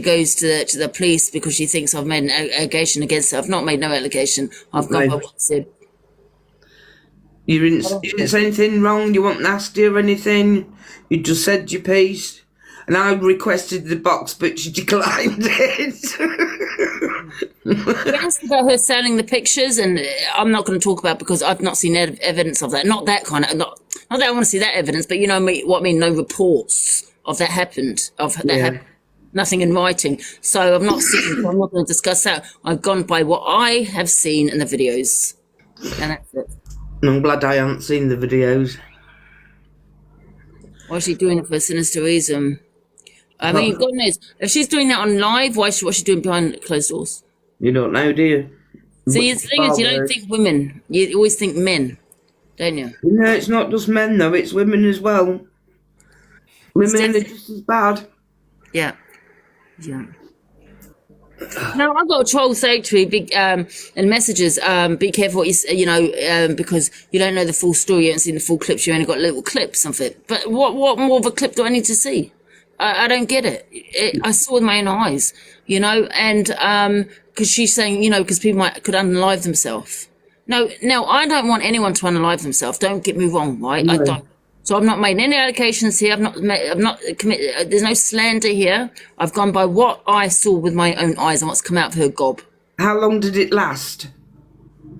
goes to the police because she thinks I've made an allegation against her. I've not made no allegation. I've gone by what I said. You didn't say anything wrong. You weren't nasty or anything. You just said your piece. And I requested the box, but she declined it. You asked about her selling the pictures, and I'm not going to talk about because I've not seen evidence of that. Not that kind of, not that I want to see that evidence, but what I mean. No reports of that happened. Happened. Nothing in writing. So I've not seen. I'm not going to discuss that. I've gone by what I have seen in the videos, and that's it. I'm glad I haven't seen the videos. Why is she doing it for a sinister reason? I mean, God knows. If she's doing that on live, what's she doing behind closed doors? You don't know, do you? See, the thing is, you don't think women. You always think men, don't you? No, it's not just men, though. It's women as well. Women are just as bad. Yeah. No, I've got a troll say to me, in messages, be careful what because you don't know the full story, you haven't seen the full clips, you only got little clips of it. But what more of a clip do I need to see? I don't get it. I saw with my own eyes, and because she's saying, because people could unalive themselves. No, I don't want anyone to unalive themselves. Don't get me wrong, right? No. I don't. So I've not made any allegations here. I've not committed. There's no slander here. I've gone by what I saw with my own eyes and what's come out of her gob. How long did it last?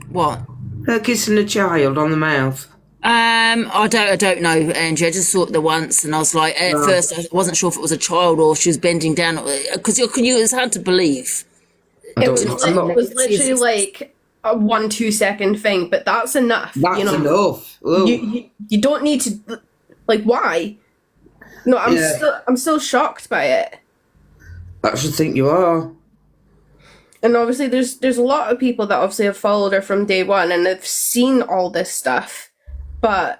What? Her kissing a child on the mouth. I don't know, Angie. I just saw it the once, and I was like, at first, I wasn't sure if it was a child or if she was bending down, because it's hard to believe. It was literally like a 1-2 second thing, but that's enough. That's enough. You don't need to, why? No, I'm still shocked by it. I should think you are. And obviously there's a lot of people that obviously have followed her from day one and have seen all this stuff, but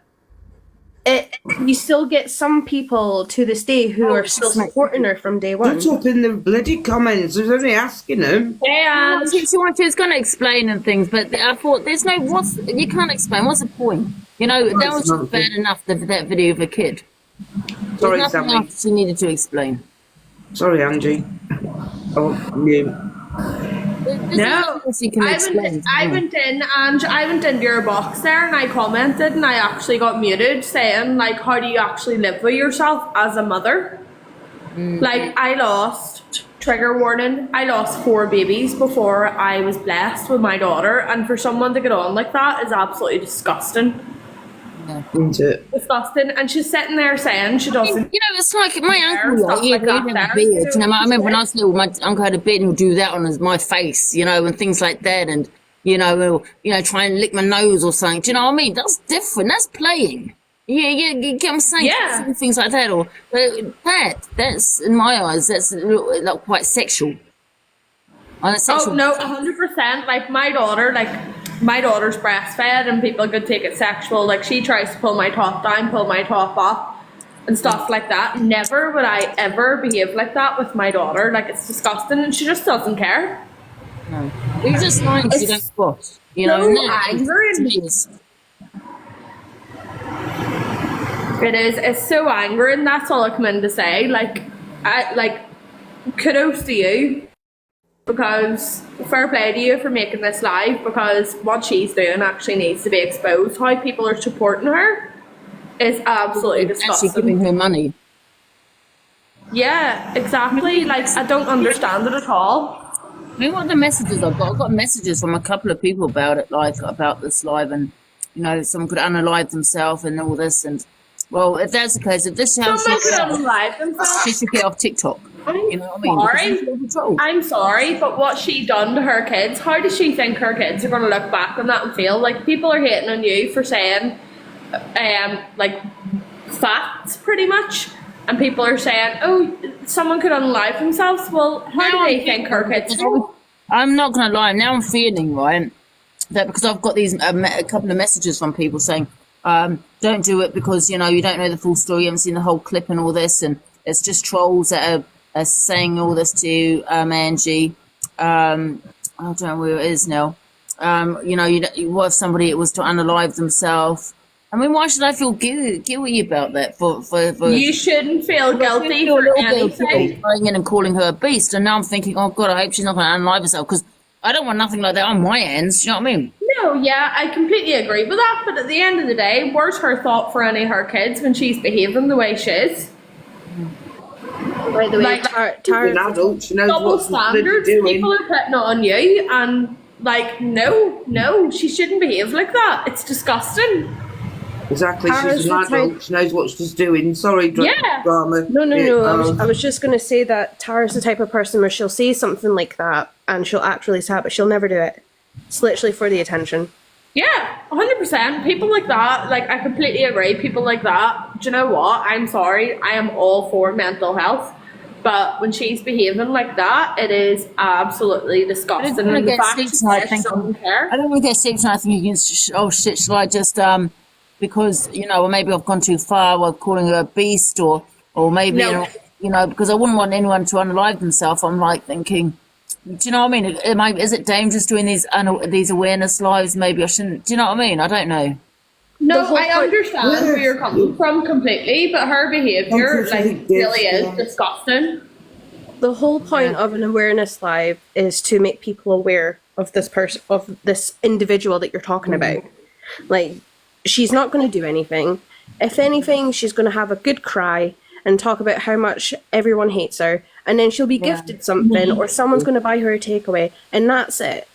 you still get some people to this day who are still supporting her from day one. Put up in the bloody comments. I was only asking them. And She was going to explain and things, but I thought there's no you can't explain. What's the point? You know, that was just bad enough. That video of a kid. Sorry, There's nothing Sammy. else she needed to explain. Sorry, Angie. Oh, you. No, I went in and I went into your box there and I commented and I actually got muted saying like, how do you actually live with yourself as a mother? Like I lost, trigger warning, I lost 4 babies before I was blessed with my daughter, and for someone to get on like that is absolutely disgusting. Disgusting. And she's sitting there saying she doesn't. You know, it's like my uncle, like, he had a beard. You know, I remember when I was little, my uncle had a beard and he'd do that on my face, you know, and things like that. And, you know, try and lick my nose or something. Do you know what I mean? That's different. That's playing. Yeah, you get what I'm saying? Yeah. Things like that. Or that's, in my eyes, that's like, quite sexual. Oh, no, 100%. Like, my daughter's breastfed and people could take it sexual. Like, she tries to pull my top down, pull my top up and stuff like that. Never would I ever behave like that with my daughter. Like, it's disgusting and she just doesn't care. No. You just like you don't watch. You know, It is. It's so angry, and that's all I come in to say. Kudos to you, because fair play to you for making this live, because what she's doing actually needs to be exposed. How people are supporting her is absolutely disgusting. Actually giving her money. Yeah, exactly. Like, I don't understand it at all. I mean, what are the messages I've got? I've got messages from a couple of people about it, like about this live, and you know, someone could unalive themselves and all this. And well, if that's the case, if this is how Someone could unalive themselves. she should get off TikTok. You know what I mean? I'm sorry, but what she done to her kids, how does she think her kids are going to look back on that and feel? Like, people are hating on you for saying, like, facts, pretty much. And people are saying, oh, someone could unalive themselves. Well, how do they think her kids feel? I'm not going to lie. Now I'm feeling, right, that because I've got these a couple of messages from people saying, don't do it because, you know, you don't know the full story, you haven't seen the whole clip and all this, and it's just trolls that are saying all this to Angie. I don't know where it is now. You know, what if somebody it was to unalive themselves? I mean, why should I feel guilty about that? For you shouldn't feel guilty for anything. Going in and calling her a beast, and now I'm thinking, oh God, I hope she's not going to unalive herself, because I don't want nothing like that on my ends. You know what I mean? No, yeah, I completely agree with that. But at the end of the day, where's her thought for any of her kids when she's behaving the way she is? By the way, like, an adult, she knows double what standards people are putting on you, and like, no, she shouldn't behave like that. It's disgusting. Exactly, Tara's she's an adult, she knows what she's doing. Sorry, Yeah. drama. No. I was just going to say that Tara's the type of person where she'll say something like that and she'll act really sad, but she'll never do it. It's literally for the attention. Yeah, 100%. People like that, like, I completely agree. People like that, do you know what? I'm sorry. I am all for mental health. But when she's behaving like that, it is absolutely disgusting. I don't And the want fact to she get sleep says she doesn't care. I don't want to get sleep tonight thinking, oh shit, shall I just, because, you know, or maybe I've gone too far, or calling her a beast, or maybe, No. you know, because I wouldn't want anyone to unalive themselves. I'm like thinking, do you know what I mean? Is it dangerous doing these awareness lives? Maybe I shouldn't. Do you know what I mean? I don't know. No, I understand where you're coming from completely, but her behaviour, like, really is disgusting. The whole point of an awareness live is to make people aware of this person, of this individual that you're talking about. Like, she's not going to do anything. If anything, she's going to have a good cry and talk about how much everyone hates her, and then she'll be gifted something, or someone's going to buy her a takeaway, and that's it.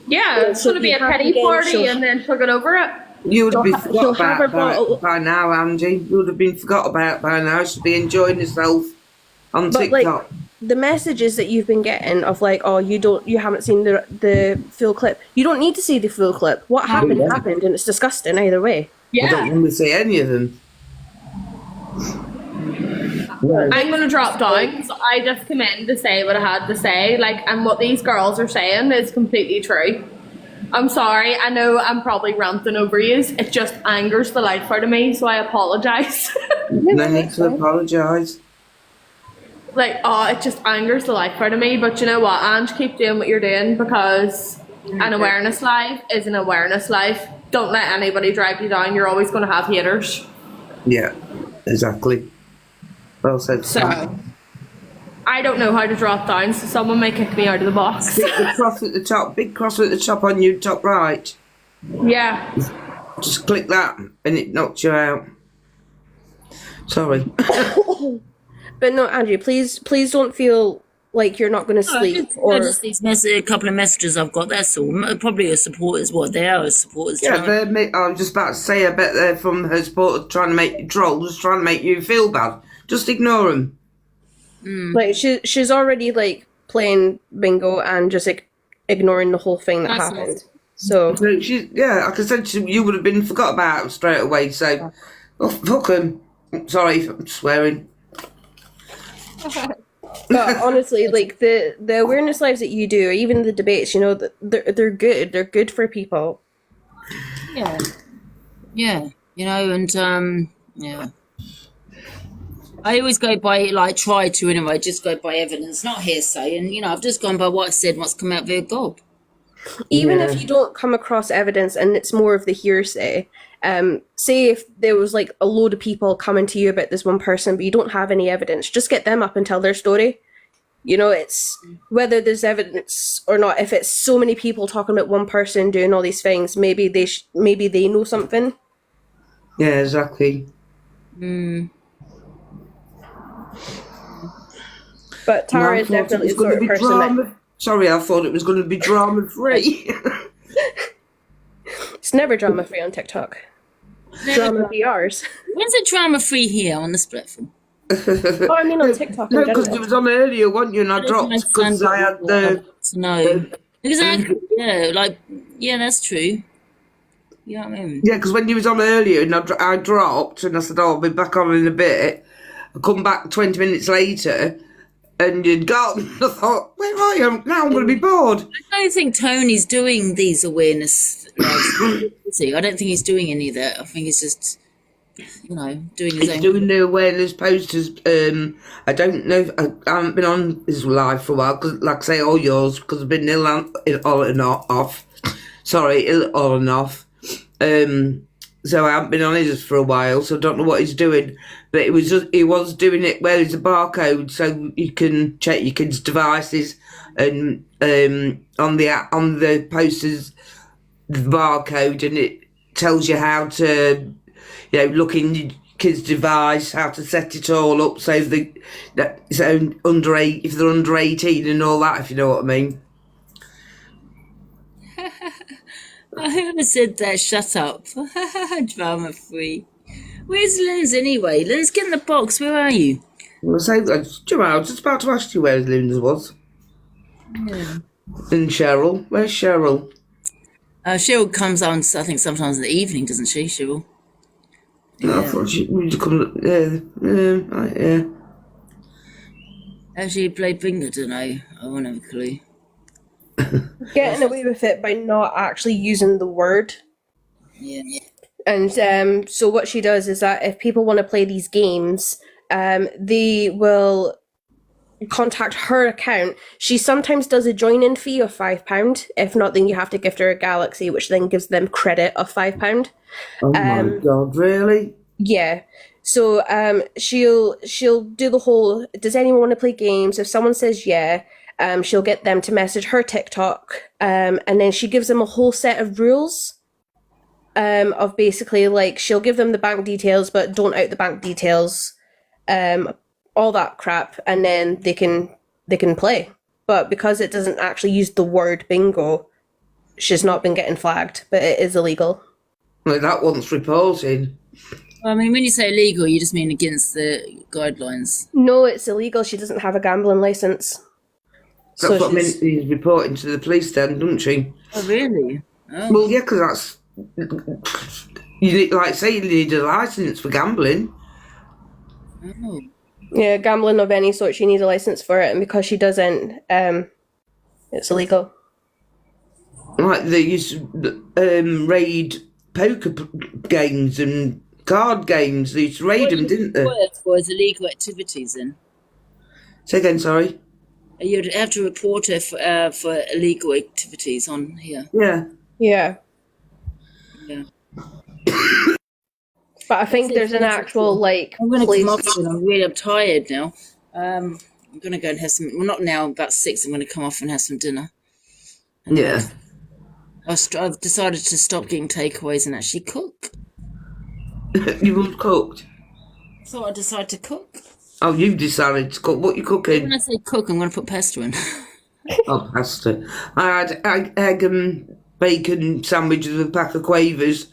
Yeah, it's going to be a petty party, and then she'll get over it. You would have been she'll forgot have her about bottle. by now, Angie. You would have been forgot about by now. She'd be enjoying herself on But TikTok. like the messages that you've been getting of like, oh, you haven't seen the full clip. You don't need to see the full clip. What happened happened, and it's disgusting either way. I don't want to see any of them. I'm going to drop down. So I just come in to say what I had to say. Like, and what these girls are saying is completely true. I'm sorry. I know I'm probably ranting over you. It just angers the life out of me, so I apologise. No need to apologise. Like, oh, it just angers the life out of me. But you know what, Ange, keep doing what you're doing, because an awareness life is an awareness life. Don't let anybody drag you down. You're always going to have haters. Yeah, exactly. Well said. So, I don't know how to drop down, so someone may kick me out of the box. Big cross at the top. Big cross at the top on you, top right. Yeah. Just click that, and it knocks you out. Sorry. But no, Andrew, please don't feel like you're not going to sleep. Just these a couple of messages I've got. That's all. Probably a supporters. What they are as supporters. Yeah, I was just about to say. I bet they're from her supporters trying to make trolls, trying to make you feel bad. Just ignore them. Like she's already like playing bingo and just ignoring the whole thing that happened. So she, yeah, like I said, you would have been forgot about straight away. So, fuck them. Sorry, I'm swearing. But honestly, like the awareness lives that you do, or even the debates, you know, they're good. They're good for people. Yeah. Yeah. You know, and yeah. I always go by, like, try to anyway, just go by evidence, not hearsay. And, you know, I've just gone by what I said, what's come out via God. Even if you don't come across evidence and it's more of the hearsay, say if there was like a load of people coming to you about this one person, but you don't have any evidence, just get them up and tell their story. You know, it's whether there's evidence or not. If it's so many people talking about one person doing all these things, maybe they know something. Yeah, exactly. But Tara is definitely the sort of person that... Sorry, I thought it was going to be drama-free. It's never drama-free on TikTok. Drama VRs. When's it drama-free here on this platform? Oh, I mean on TikTok. No, because it was on earlier, wasn't you? And I dropped because I had the... No. Because yeah, that's true. You know what I mean? Yeah, because when you was on earlier and I dropped and I said, oh, I'll be back on in a bit. I come back 20 minutes later and you'd gone. I thought, where are you? Now I'm going to be bored. I don't think Tony's doing these awareness lives. I don't think he's doing any of that. I think he's just, you know, doing his own. He's doing the awareness posters. I don't know. I haven't been on his live for a while, because, like I say, all yours, because I've been ill on and off. Sorry, ill on and off. So I haven't been on his for a while, so I don't know what he's doing. But he was doing it where there's a barcode, so you can check your kids' devices, and on the posters, the barcode, and it tells you how to, you know, look in your kid's device, how to set it all up so that it's under if they're under 18 and all that, if you know what I mean. Whoever said that, shut up. Drama free. Where's Lynn's anyway? Lynn's, get in the box. Where are you? I was just about to ask you where Lynn's was. Yeah. And Cheryl. Where's Cheryl? Cheryl comes on, I think, sometimes in the evening, doesn't she, Cheryl? No, I thought she would come. Yeah. How she played bingo, don't know. I won't have a clue. Getting away with it by not actually using the word. Yeah. And so what she does is that if people want to play these games, they will contact her account. She sometimes does a join-in fee of £5. If not, then you have to gift her a Galaxy, which then gives them credit of £5. Oh my God, really? Yeah. So she'll do the whole, does anyone want to play games? If someone says yeah, she'll get them to message her TikTok, and then she gives them a whole set of rules, of basically, like, she'll give them the bank details, but don't out the bank details, all that crap, and then they can play. But because it doesn't actually use the word bingo, she's not been getting flagged, but it is illegal. Well, that one's reporting. I mean, when you say illegal, you just mean against the guidelines. No, it's illegal. She doesn't have a gambling license. That's what I mean. He's reporting to the police then, doesn't she? Oh, really? Oh. Well, yeah, because that's... You need, like, say you need a licence for gambling. Oh. Yeah, gambling of any sort, she needs a license for it, and because she doesn't, it's illegal. Like they used to raid poker games and card games. They used to raid them, didn't they? Word for is illegal activities then. Say again, sorry. You'd have to report her for illegal activities on here. Yeah. Yeah. Yeah. But I think there's an actual, like, I'm going to place. come off soon. I'm tired now. I'm going to go and have some, well, not now, about 6, I'm going to come off and have some dinner. And Yeah. I've decided to stop getting takeaways and actually cook. You all cooked? So I decided to cook. Oh, you decided to cook. What you cooking? When I say cook, I'm going to put pesto in. Oh, pasta. I had egg and bacon sandwich with a pack of quavers.